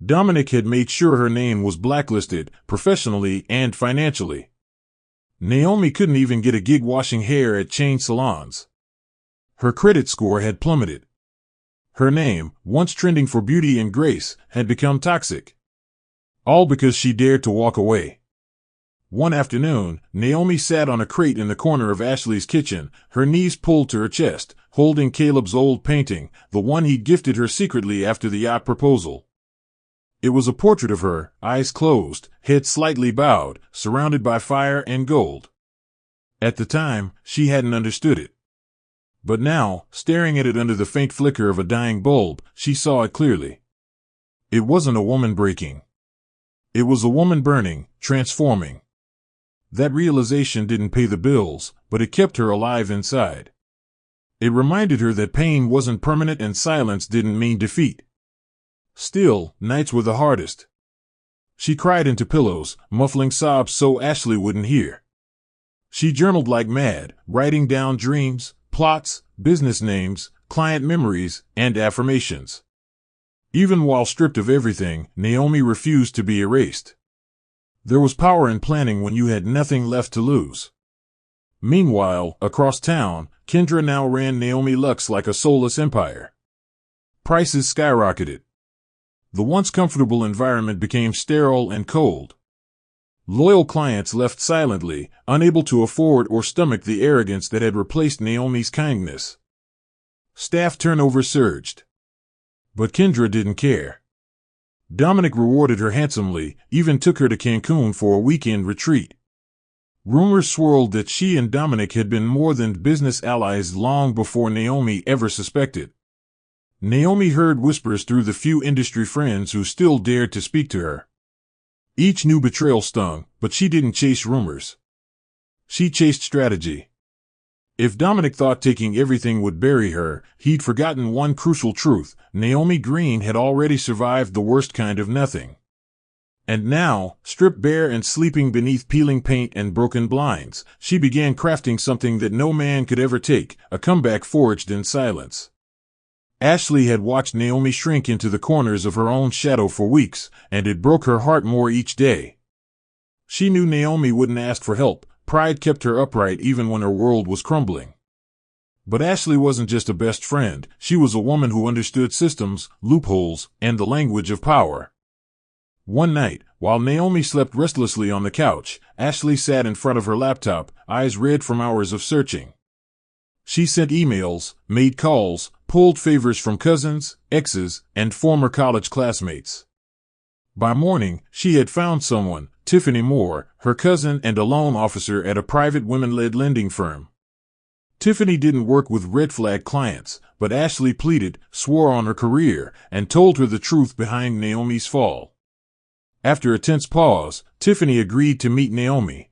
Dominic had made sure her name was blacklisted, professionally and financially. Naomi couldn't even get a gig washing hair at chain salons. Her credit score had plummeted. Her name, once trending for beauty and grace, had become toxic. All because she dared to walk away. One afternoon, Naomi sat on a crate in the corner of Ashley's kitchen, her knees pulled to her chest, holding Caleb's old painting, the one he'd gifted her secretly after the yacht proposal. It was a portrait of her, eyes closed, head slightly bowed, surrounded by fire and gold. At the time, she hadn't understood it. But now, staring at it under the faint flicker of a dying bulb, she saw it clearly. It wasn't a woman breaking. It was a woman burning, transforming. That realization didn't pay the bills, but it kept her alive inside. It reminded her that pain wasn't permanent and silence didn't mean defeat. Still, nights were the hardest. She cried into pillows, muffling sobs so Ashley wouldn't hear. She journaled like mad, writing down dreams, plots, business names, client memories, and affirmations. Even while stripped of everything, Naomi refused to be erased. There was power in planning when you had nothing left to lose. Meanwhile, across town, Kendra now ran Naomi Luxe like a soulless empire. Prices skyrocketed. The once comfortable environment became sterile and cold. Loyal clients left silently, unable to afford or stomach the arrogance that had replaced Naomi's kindness. Staff turnover surged. But Kendra didn't care. Dominic rewarded her handsomely, even took her to Cancun for a weekend retreat. Rumors swirled that she and Dominic had been more than business allies long before Naomi ever suspected. Naomi heard whispers through the few industry friends who still dared to speak to her. Each new betrayal stung, but she didn't chase rumors. She chased strategy. If Dominic thought taking everything would bury her, he'd forgotten one crucial truth: Naomi Green had already survived the worst kind of nothing. And now, stripped bare and sleeping beneath peeling paint and broken blinds, she began crafting something that no man could ever take, a comeback forged in silence. Ashley had watched Naomi shrink into the corners of her own shadow for weeks, and it broke her heart more each day. She knew Naomi wouldn't ask for help. Pride kept her upright even when her world was crumbling. But Ashley wasn't just a best friend, she was a woman who understood systems, loopholes, and the language of power. One night, while Naomi slept restlessly on the couch, Ashley sat in front of her laptop, eyes red from hours of searching. She sent emails, made calls, pulled favors from cousins, exes, and former college classmates. By morning, she had found someone, Tiffany Moore, her cousin and a loan officer at a private women-led lending firm. Tiffany didn't work with red flag clients, but Ashley pleaded, swore on her career, and told her the truth behind Naomi's fall. After a tense pause, Tiffany agreed to meet Naomi.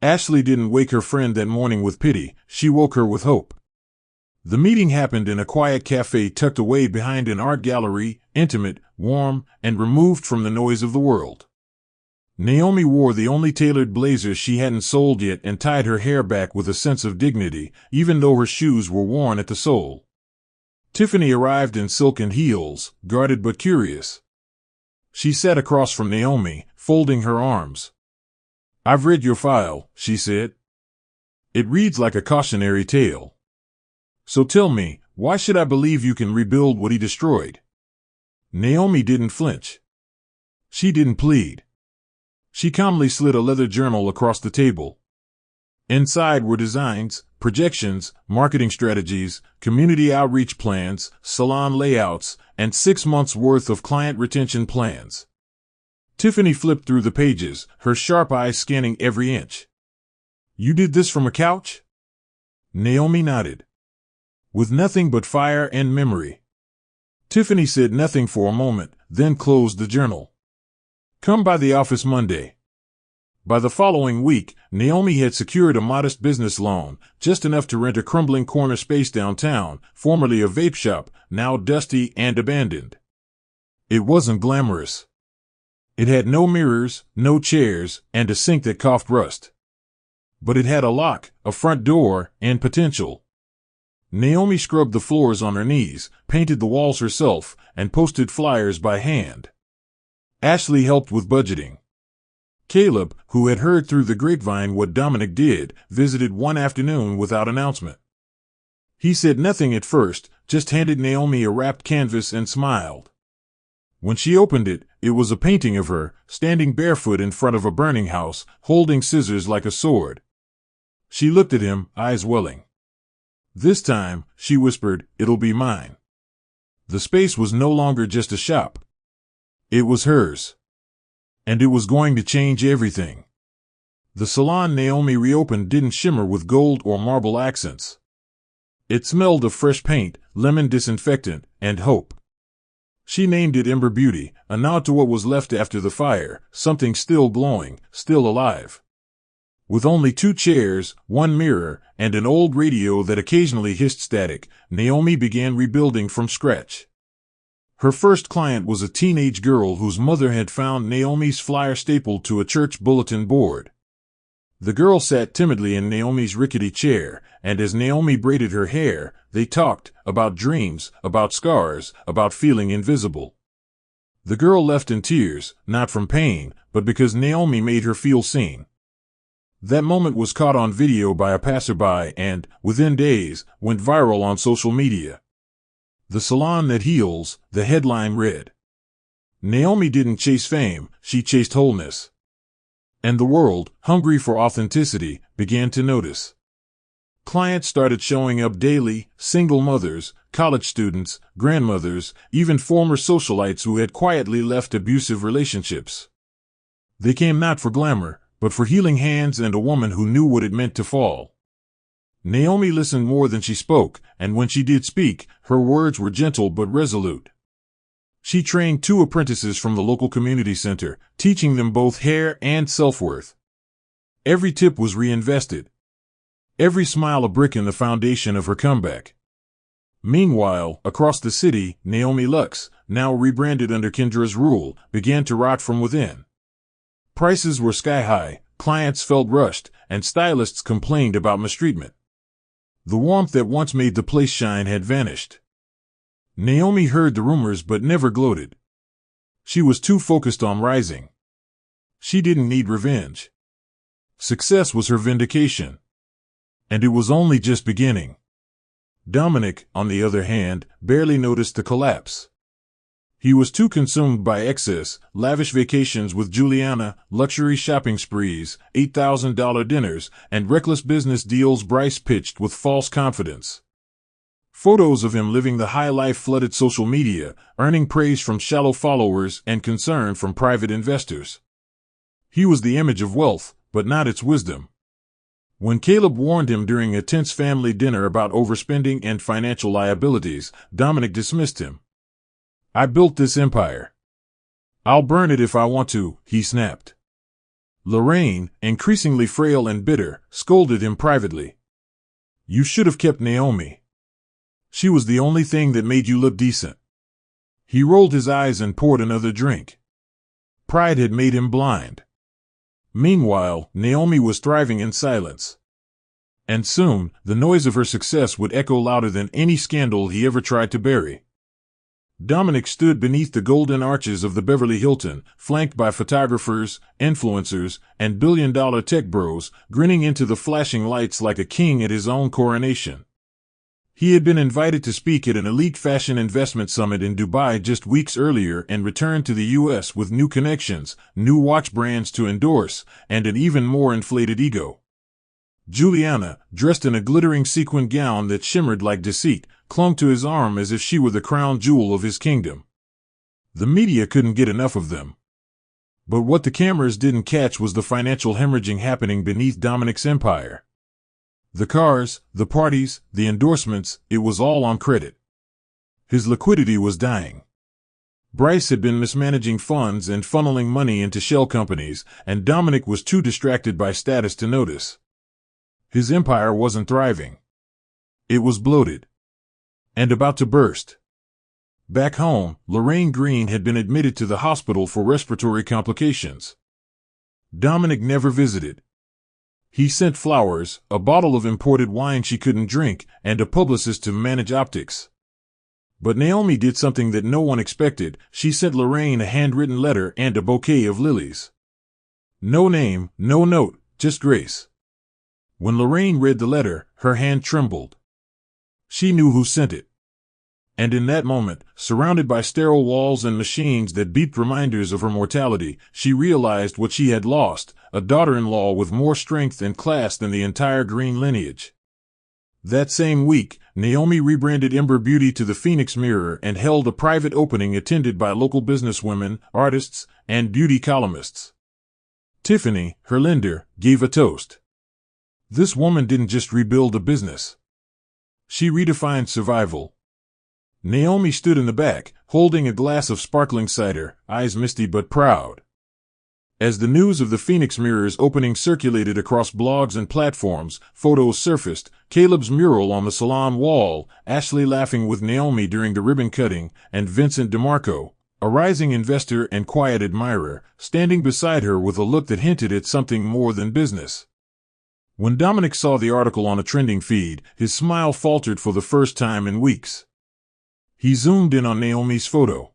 Ashley didn't wake her friend that morning with pity, she woke her with hope. The meeting happened in a quiet cafe tucked away behind an art gallery, intimate, warm, and removed from the noise of the world. Naomi wore the only tailored blazer she hadn't sold yet and tied her hair back with a sense of dignity, even though her shoes were worn at the sole. Tiffany arrived in silken heels, guarded but curious. She sat across from Naomi, folding her arms. "I've read your file," she said. "It reads like a cautionary tale. So tell me, why should I believe you can rebuild what he destroyed?" Naomi didn't flinch. She didn't plead. She calmly slid a leather journal across the table. Inside were designs, projections, marketing strategies, community outreach plans, salon layouts, and 6 months' worth of client retention plans. Tiffany flipped through the pages, her sharp eyes scanning every inch. "You did this from a couch?" Naomi nodded. "With nothing but fire and memory." Tiffany said nothing for a moment, then closed the journal. "Come by the office Monday." By the following week, Naomi had secured a modest business loan, just enough to rent a crumbling corner space downtown, formerly a vape shop, now dusty and abandoned. It wasn't glamorous. It had no mirrors, no chairs, and a sink that coughed rust. But it had a lock, a front door, and potential. Naomi scrubbed the floors on her knees, painted the walls herself, and posted flyers by hand. Ashley helped with budgeting. Caleb, who had heard through the grapevine what Dominic did, visited one afternoon without announcement. He said nothing at first, just handed Naomi a wrapped canvas and smiled. When she opened it, it was a painting of her, standing barefoot in front of a burning house, holding scissors like a sword. She looked at him, eyes welling. "This time," she whispered, "it'll be mine." The space was no longer just a shop. It was hers. And it was going to change everything. The salon Naomi reopened didn't shimmer with gold or marble accents. It smelled of fresh paint, lemon disinfectant, and hope. She named it Ember Beauty, a nod to what was left after the fire, something still glowing, still alive. With only 2 chairs, 1 mirror, and an old radio that occasionally hissed static, Naomi began rebuilding from scratch. Her first client was a teenage girl whose mother had found Naomi's flyer stapled to a church bulletin board. The girl sat timidly in Naomi's rickety chair, and as Naomi braided her hair, they talked about dreams, about scars, about feeling invisible. The girl left in tears, not from pain, but because Naomi made her feel seen. That moment was caught on video by a passerby and, within days, went viral on social media. "The salon that heals," the headline read. Naomi didn't chase fame, she chased wholeness. And the world, hungry for authenticity, began to notice. Clients started showing up daily, single mothers, college students, grandmothers, even former socialites who had quietly left abusive relationships. They came not for glamour, but for healing hands and a woman who knew what it meant to fall. Naomi listened more than she spoke, and when she did speak, her words were gentle but resolute. She trained 2 apprentices from the local community center, teaching them both hair and self-worth. Every tip was reinvested. Every smile a brick in the foundation of her comeback. Meanwhile, across the city, Naomi Luxe, now rebranded under Kendra's rule, began to rot from within. Prices were sky-high, clients felt rushed, and stylists complained about mistreatment. The warmth that once made the place shine had vanished. Naomi heard the rumors but never gloated. She was too focused on rising. She didn't need revenge. Success was her vindication. And it was only just beginning. Dominic, on the other hand, barely noticed the collapse. He was too consumed by excess, lavish vacations with Juliana, luxury shopping sprees, $8,000 dinners, and reckless business deals Bryce pitched with false confidence. Photos of him living the high life flooded social media, earning praise from shallow followers and concern from private investors. He was the image of wealth, but not its wisdom. When Caleb warned him during a tense family dinner about overspending and financial liabilities, Dominic dismissed him. "I built this empire. I'll burn it if I want to," he snapped. Lorraine, increasingly frail and bitter, scolded him privately. "You should have kept Naomi. She was the only thing that made you look decent." He rolled his eyes and poured another drink. Pride had made him blind. Meanwhile, Naomi was thriving in silence. And soon, the noise of her success would echo louder than any scandal he ever tried to bury. Dominic stood beneath the golden arches of the Beverly Hilton, flanked by photographers, influencers, and billion-dollar tech bros, grinning into the flashing lights like a king at his own coronation. He had been invited to speak at an elite fashion investment summit in Dubai just weeks earlier and returned to the U.S. with new connections, new watch brands to endorse, and an even more inflated ego. Juliana, dressed in a glittering sequin gown that shimmered like deceit, clung to his arm as if she were the crown jewel of his kingdom. The media couldn't get enough of them. But what the cameras didn't catch was the financial hemorrhaging happening beneath Dominic's empire. The cars, the parties, the endorsements, it was all on credit. His liquidity was dying. Bryce had been mismanaging funds and funneling money into shell companies, and Dominic was too distracted by status to notice. His empire wasn't thriving. It was bloated. And about to burst. Back home, Lorraine Green had been admitted to the hospital for respiratory complications. Dominic never visited. He sent flowers, a bottle of imported wine she couldn't drink, and a publicist to manage optics. But Naomi did something that no one expected. She sent Lorraine a handwritten letter and a bouquet of lilies. No name, no note, just grace. When Lorraine read the letter, her hand trembled. She knew who sent it. And in that moment, surrounded by sterile walls and machines that beeped reminders of her mortality, she realized what she had lost, a daughter-in-law with more strength and class than the entire Green lineage. That same week, Naomi rebranded Ember Beauty to the Phoenix Mirror and held a private opening attended by local businesswomen, artists, and beauty columnists. Tiffany, her lender, gave a toast. This woman didn't just rebuild a business. She redefined survival. Naomi stood in the back, holding a glass of sparkling cider, eyes misty but proud. As the news of the Phoenix Mirror's opening circulated across blogs and platforms, photos surfaced, Caleb's mural on the salon wall, Ashley laughing with Naomi during the ribbon cutting, and Vincent DeMarco, a rising investor and quiet admirer, standing beside her with a look that hinted at something more than business. When Dominic saw the article on a trending feed, his smile faltered for the first time in weeks. He zoomed in on Naomi's photo.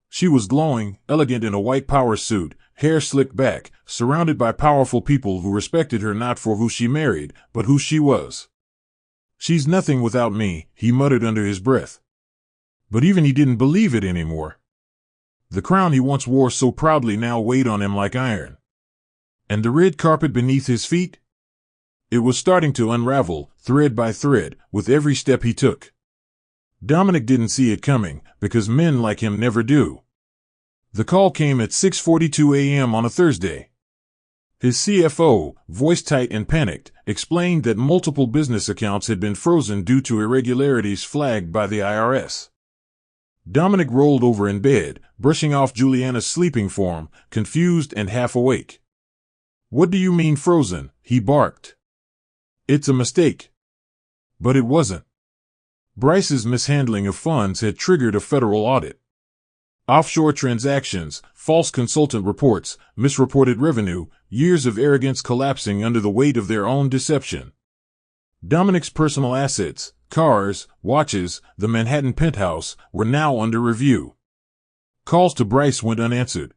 She was glowing, elegant in a white power suit, hair slicked back, surrounded by powerful people who respected her not for who she married, but who she was. "She's nothing without me," he muttered under his breath. But even he didn't believe it anymore. The crown he once wore so proudly now weighed on him like iron. And the red carpet beneath his feet? It was starting to unravel, thread by thread, with every step he took. Dominic didn't see it coming, because men like him never do. The call came at 6:42 a.m. on a Thursday. His CFO, voice tight and panicked, explained that multiple business accounts had been frozen due to irregularities flagged by the IRS. Dominic rolled over in bed, brushing off Juliana's sleeping form, confused and half awake. "What do you mean frozen?" he barked. "It's a mistake." But it wasn't. Bryce's mishandling of funds had triggered a federal audit. Offshore transactions, false consultant reports, misreported revenue, years of arrogance collapsing under the weight of their own deception. Dominic's personal assets, cars, watches, the Manhattan penthouse, were now under review. Calls to Bryce went unanswered.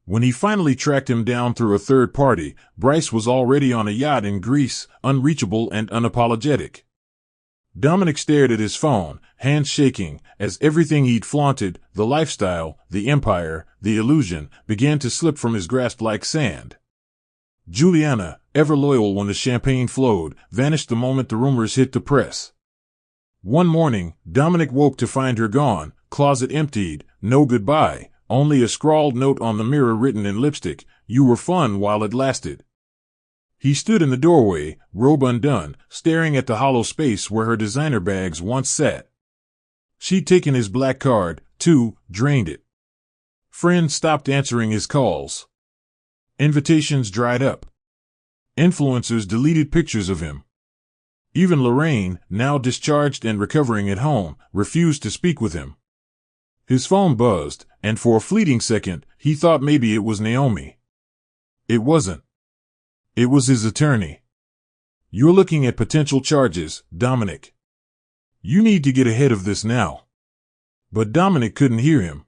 When he finally tracked him down through a third party, Bryce was already on a yacht in Greece, unreachable and unapologetic. Dominic stared at his phone, hands shaking, as everything he'd flaunted, the lifestyle, the empire, the illusion, began to slip from his grasp like sand. Juliana, ever loyal when the champagne flowed, vanished the moment the rumors hit the press. One morning, Dominic woke to find her gone, closet emptied, no goodbye, only a scrawled note on the mirror written in lipstick, "You were fun while it lasted." He stood in the doorway, robe undone, staring at the hollow space where her designer bags once sat. She'd taken his black card, too, drained it. Friends stopped answering his calls. Invitations dried up. Influencers deleted pictures of him. Even Lorraine, now discharged and recovering at home, refused to speak with him. His phone buzzed, and for a fleeting second, he thought maybe it was Naomi. It wasn't. It was his attorney. "You're looking at potential charges, Dominic. You need to get ahead of this now." But Dominic couldn't hear him.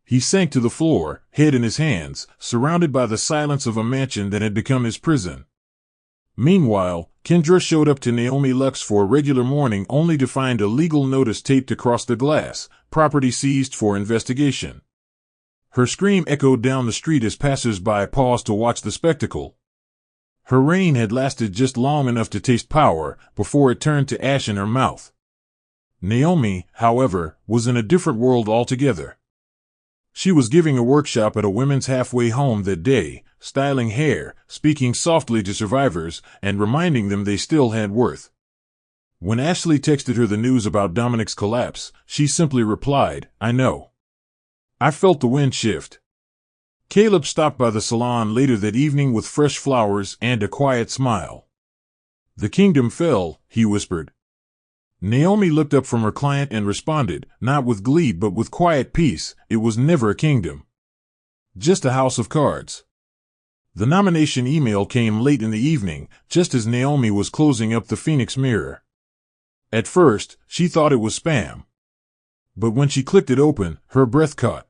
He sank to the floor, head in his hands, surrounded by the silence of a mansion that had become his prison. Meanwhile, Kendra showed up to Naomi Luck's for a regular morning only to find a legal notice taped across the glass, property seized for investigation. Her scream echoed down the street as passers-by paused to watch the spectacle. Her reign had lasted just long enough to taste power before it turned to ash in her mouth. Naomi, however, was in a different world altogether. She was giving a workshop at a women's halfway home that day, styling hair, speaking softly to survivors, and reminding them they still had worth. When Ashley texted her the news about Dominic's collapse, she simply replied, "I know." I felt the wind shift. Caleb stopped by the salon later that evening with fresh flowers and a quiet smile. "The kingdom fell," he whispered. Naomi looked up from her client and responded, not with glee but with quiet peace, "It was never a kingdom. Just a house of cards." The nomination email came late in the evening, just as Naomi was closing up the Phoenix Mirror. At first, she thought it was spam. But when she clicked it open, her breath caught.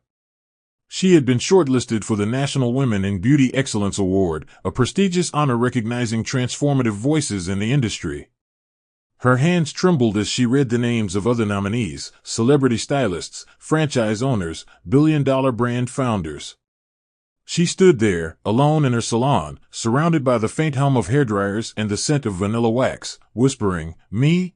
She had been shortlisted for the National Women in Beauty Excellence Award, a prestigious honor recognizing transformative voices in the industry. Her hands trembled as she read the names of other nominees, celebrity stylists, franchise owners, billion-dollar brand founders. She stood there, alone in her salon, surrounded by the faint hum of hairdryers and the scent of vanilla wax, whispering, "Me?"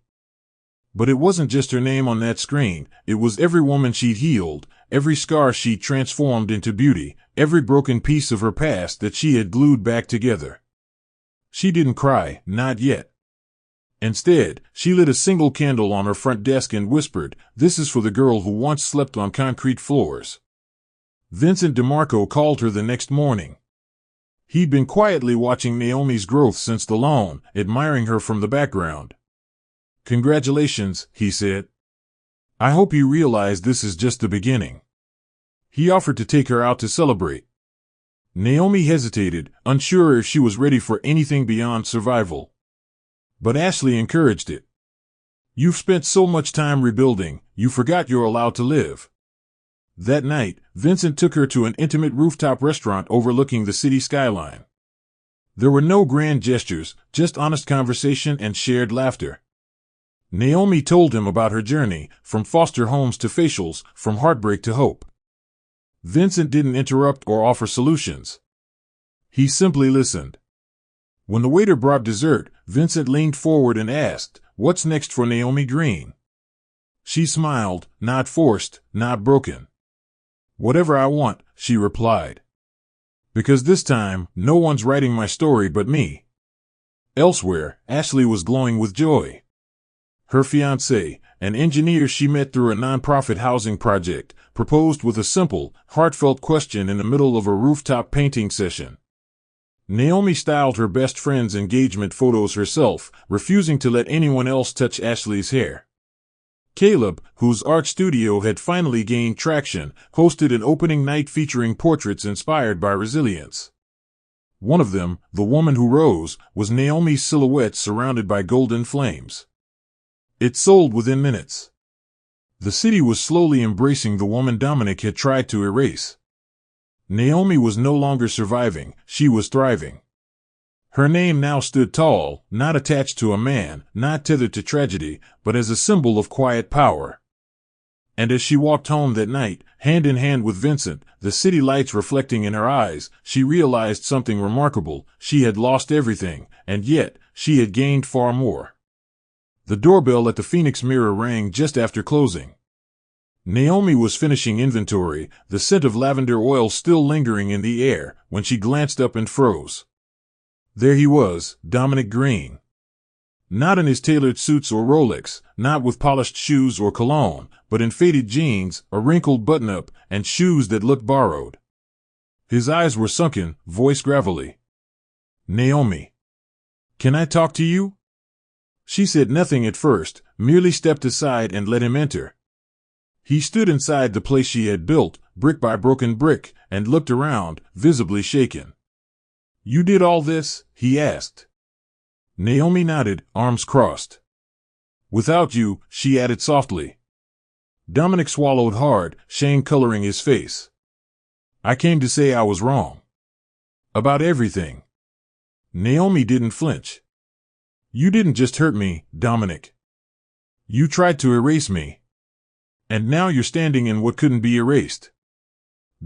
But it wasn't just her name on that screen, it was every woman she'd healed, every scar she'd transformed into beauty, every broken piece of her past that she had glued back together. She didn't cry, not yet. Instead, she lit a single candle on her front desk and whispered, "This is for the girl who once slept on concrete floors." Vincent DeMarco called her the next morning. He'd been quietly watching Naomi's growth since the loan, admiring her from the background. "Congratulations," he said. "I hope you realize this is just the beginning." He offered to take her out to celebrate. Naomi hesitated, unsure if she was ready for anything beyond survival. But Ashley encouraged it. "You've spent so much time rebuilding, you forgot you're allowed to live." That night, Vincent took her to an intimate rooftop restaurant overlooking the city skyline. There were no grand gestures, just honest conversation and shared laughter. Naomi told him about her journey, from foster homes to facials, from heartbreak to hope. Vincent didn't interrupt or offer solutions. He simply listened. When the waiter brought dessert, Vincent leaned forward and asked, "What's next for Naomi Green?" She smiled, not forced, not broken. "Whatever I want," she replied. "Because this time, no one's writing my story but me." Elsewhere, Ashley was glowing with joy. Her fiancé, an engineer she met through a nonprofit housing project, proposed with a simple, heartfelt question in the middle of a rooftop painting session. Naomi styled her best friend's engagement photos herself, refusing to let anyone else touch Ashley's hair. Caleb, whose art studio had finally gained traction, hosted an opening night featuring portraits inspired by resilience. One of them, "The Woman Who Rose," was Naomi's silhouette surrounded by golden flames. It sold within minutes. The city was slowly embracing the woman Dominic had tried to erase. Naomi was no longer surviving, she was thriving. Her name now stood tall, not attached to a man, not tethered to tragedy, but as a symbol of quiet power. And as she walked home that night, hand in hand with Vincent, the city lights reflecting in her eyes, she realized something remarkable. She had lost everything, and yet, she had gained far more. The doorbell at the Phoenix Mirror rang just after closing. Naomi was finishing inventory, the scent of lavender oil still lingering in the air, when she glanced up and froze. There he was, Dominic Green. Not in his tailored suits or Rolex, not with polished shoes or cologne, but in faded jeans, a wrinkled button-up, and shoes that looked borrowed. His eyes were sunken, voice gravelly. "Naomi, can I talk to you?" She said nothing at first, merely stepped aside and let him enter. He stood inside the place she had built, brick by broken brick, and looked around, visibly shaken. "You did all this?" he asked. Naomi nodded, arms crossed. "Without you," she added softly. Dominic swallowed hard, shame coloring his face. "I came to say I was wrong. About everything." Naomi didn't flinch. "You didn't just hurt me, Dominic. You tried to erase me. And now you're standing in what couldn't be erased."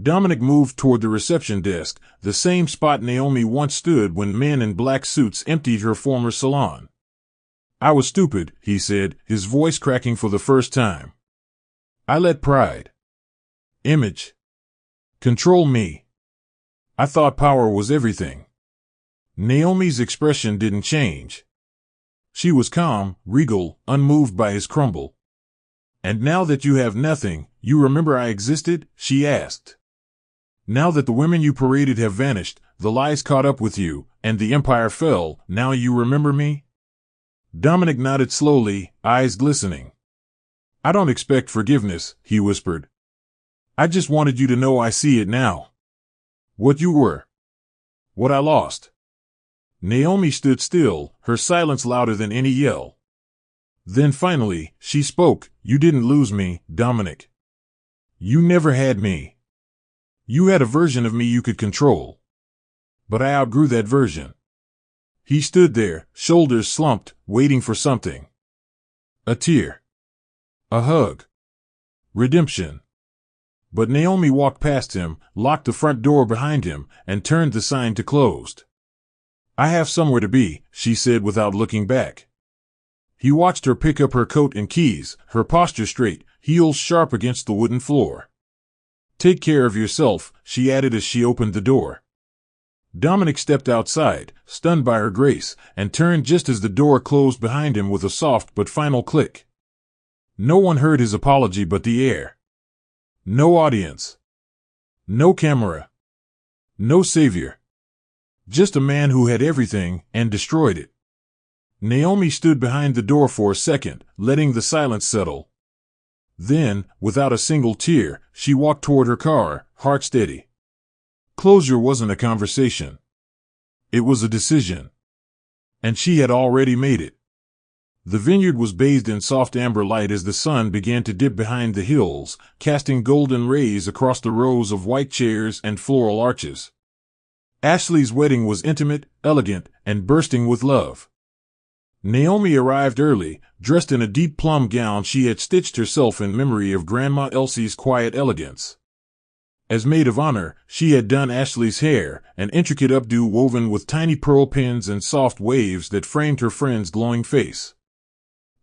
Dominic moved toward the reception desk, the same spot Naomi once stood when men in black suits emptied her former salon. "I was stupid," he said, his voice cracking for the first time. "I let pride, image, control me. I thought power was everything." Naomi's expression didn't change. She was calm, regal, unmoved by his crumble. "And now that you have nothing, you remember I existed?" she asked. "Now that the women you paraded have vanished, the lies caught up with you, and the empire fell, now you remember me?" Dominic nodded slowly, eyes glistening. "I don't expect forgiveness," he whispered. "I just wanted you to know I see it now. What you were. What I lost." Naomi stood still, her silence louder than any yell. Then finally, she spoke. "You didn't lose me, Dominic. You never had me. You had a version of me you could control. But I outgrew that version." He stood there, shoulders slumped, waiting for something. A tear. A hug. Redemption. But Naomi walked past him, locked the front door behind him, and turned the sign to closed. "I have somewhere to be," she said without looking back. He watched her pick up her coat and keys, her posture straight, heels sharp against the wooden floor. "Take care of yourself," she added as she opened the door. Dominic stepped outside, stunned by her grace, and turned just as the door closed behind him with a soft but final click. No one heard his apology but the air. No audience. No camera. No savior. Just a man who had everything and destroyed it. Naomi stood behind the door for a second, letting the silence settle. Then, without a single tear, she walked toward her car, heart steady. Closure wasn't a conversation. It was a decision. And she had already made it. The vineyard was bathed in soft amber light as the sun began to dip behind the hills, casting golden rays across the rows of white chairs and floral arches. Ashley's wedding was intimate, elegant, and bursting with love. Naomi arrived early, dressed in a deep plum gown she had stitched herself in memory of Grandma Elsie's quiet elegance. As maid of honor, she had done Ashley's hair, an intricate updo woven with tiny pearl pins and soft waves that framed her friend's glowing face.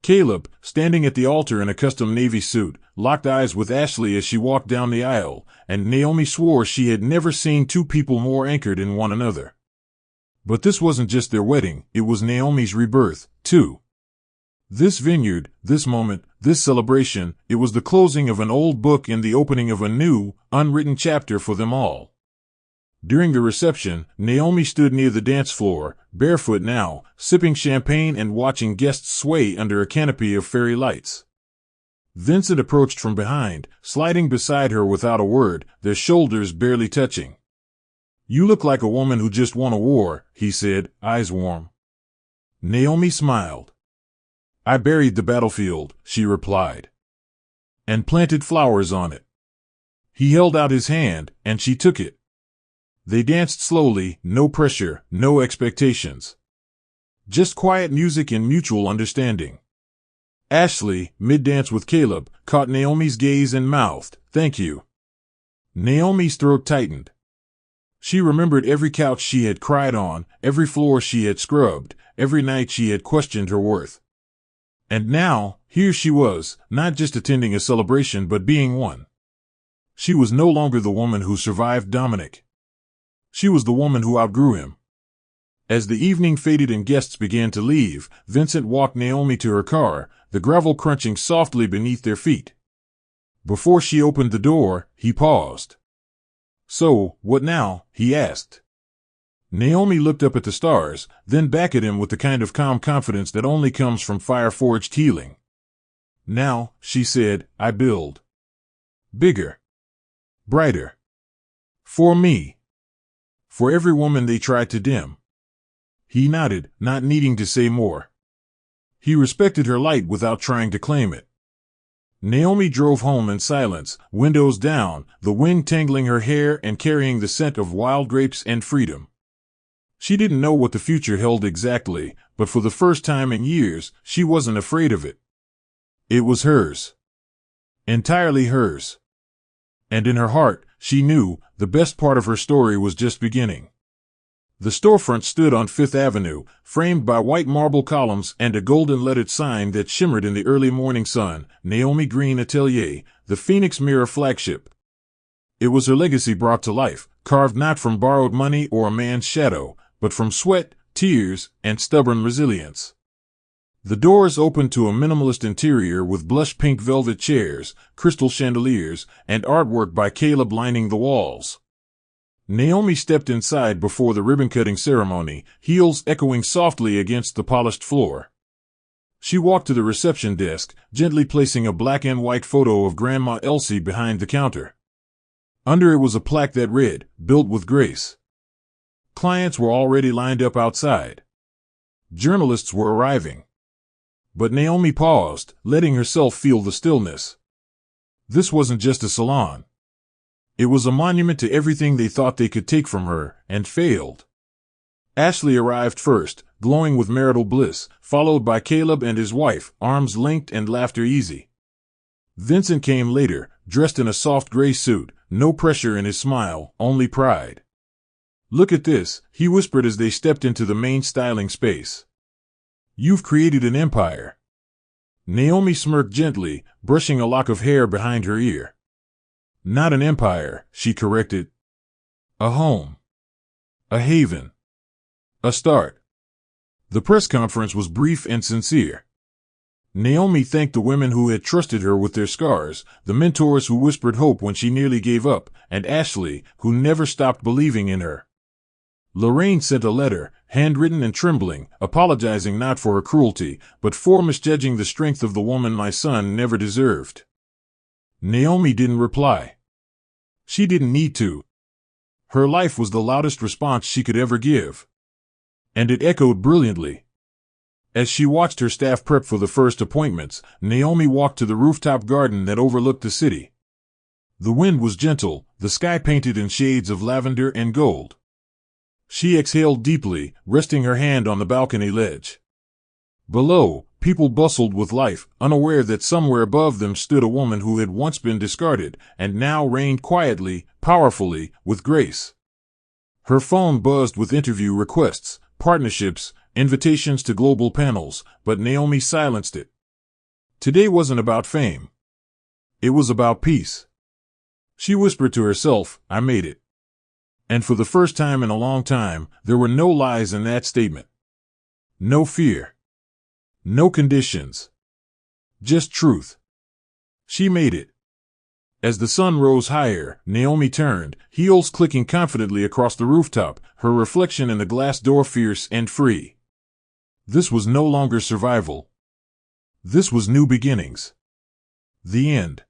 Caleb, standing at the altar in a custom navy suit, locked eyes with Ashley as she walked down the aisle, and Naomi swore she had never seen two people more anchored in one another. But this wasn't just their wedding, it was Naomi's rebirth, too. This vineyard, this moment, this celebration, it was the closing of an old book and the opening of a new, unwritten chapter for them all. During the reception, Naomi stood near the dance floor, barefoot now, sipping champagne and watching guests sway under a canopy of fairy lights. Vincent approached from behind, sliding beside her without a word, their shoulders barely touching. "You look like a woman who just won a war," he said, eyes warm. Naomi smiled. "I buried the battlefield," she replied. "And planted flowers on it." He held out his hand, and she took it. They danced slowly, no pressure, no expectations. Just quiet music and mutual understanding. Ashley, mid-dance with Caleb, caught Naomi's gaze and mouthed, "Thank you." Naomi's throat tightened. She remembered every couch she had cried on, every floor she had scrubbed, every night she had questioned her worth. And now, here she was, not just attending a celebration but being one. She was no longer the woman who survived Dominic. She was the woman who outgrew him. As the evening faded and guests began to leave, Vincent walked Naomi to her car, the gravel crunching softly beneath their feet. Before she opened the door, he paused. "So, what now?" he asked. Naomi looked up at the stars, then back at him with the kind of calm confidence that only comes from fire-forged healing. "Now," she said, "I build. Bigger. Brighter. For me. For every woman they tried to dim." He nodded, not needing to say more. He respected her light without trying to claim it. Naomi drove home in silence, windows down, the wind tangling her hair and carrying the scent of wild grapes and freedom. She didn't know what the future held exactly, but for the first time in years, she wasn't afraid of it. It was hers. Entirely hers. And in her heart, she knew, the best part of her story was just beginning. The storefront stood on Fifth Avenue, framed by white marble columns and a golden-leaded sign that shimmered in the early morning sun, Naomi Green Atelier, the Phoenix Mirror flagship. It was her legacy brought to life, carved not from borrowed money or a man's shadow, but from sweat, tears, and stubborn resilience. The doors opened to a minimalist interior with blush pink velvet chairs, crystal chandeliers, and artwork by Caleb lining the walls. Naomi stepped inside before the ribbon-cutting ceremony, heels echoing softly against the polished floor. She walked to the reception desk, gently placing a black and white photo of Grandma Elsie behind the counter. Under it was a plaque that read, "Built with Grace." Clients were already lined up outside. Journalists were arriving. But Naomi paused, letting herself feel the stillness. This wasn't just a salon. It was a monument to everything they thought they could take from her, and failed. Ashley arrived first, glowing with marital bliss, followed by Caleb and his wife, arms linked and laughter easy. Vincent came later, dressed in a soft gray suit, no pressure in his smile, only pride. "Look at this," he whispered as they stepped into the main styling space. "You've created an empire." Naomi smirked gently, brushing a lock of hair behind her ear. "Not an empire," she corrected. "A home." A haven. A start. The press conference was brief and sincere. Naomi thanked the women who had trusted her with their scars, the mentors who whispered hope when she nearly gave up, and Ashley, who never stopped believing in her. Lorraine sent a letter, handwritten and trembling, apologizing not for her cruelty, but for misjudging the strength of the woman my son never deserved. Naomi didn't reply. She didn't need to. Her life was the loudest response she could ever give. And it echoed brilliantly. As she watched her staff prep for the first appointments, Naomi walked to the rooftop garden that overlooked the city. The wind was gentle, the sky painted in shades of lavender and gold. She exhaled deeply, resting her hand on the balcony ledge. Below, people bustled with life, unaware that somewhere above them stood a woman who had once been discarded, and now reigned quietly, powerfully, with grace. Her phone buzzed with interview requests, partnerships, invitations to global panels, but Naomi silenced it. Today wasn't about fame. It was about peace. She whispered to herself, "I made it." And for the first time in a long time, there were no lies in that statement. No fear. No conditions. Just truth. She made it. As the sun rose higher, Naomi turned, heels clicking confidently across the rooftop, her reflection in the glass door fierce and free. This was no longer survival. This was new beginnings. The end.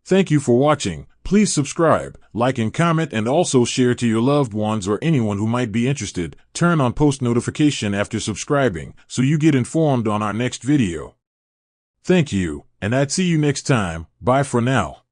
Thank you for watching. Please subscribe, like and comment, and also share to your loved ones or anyone who might be interested. Turn on post notification after subscribing so you get informed on our next video. Thank you, and I'd see you next time. Bye for now.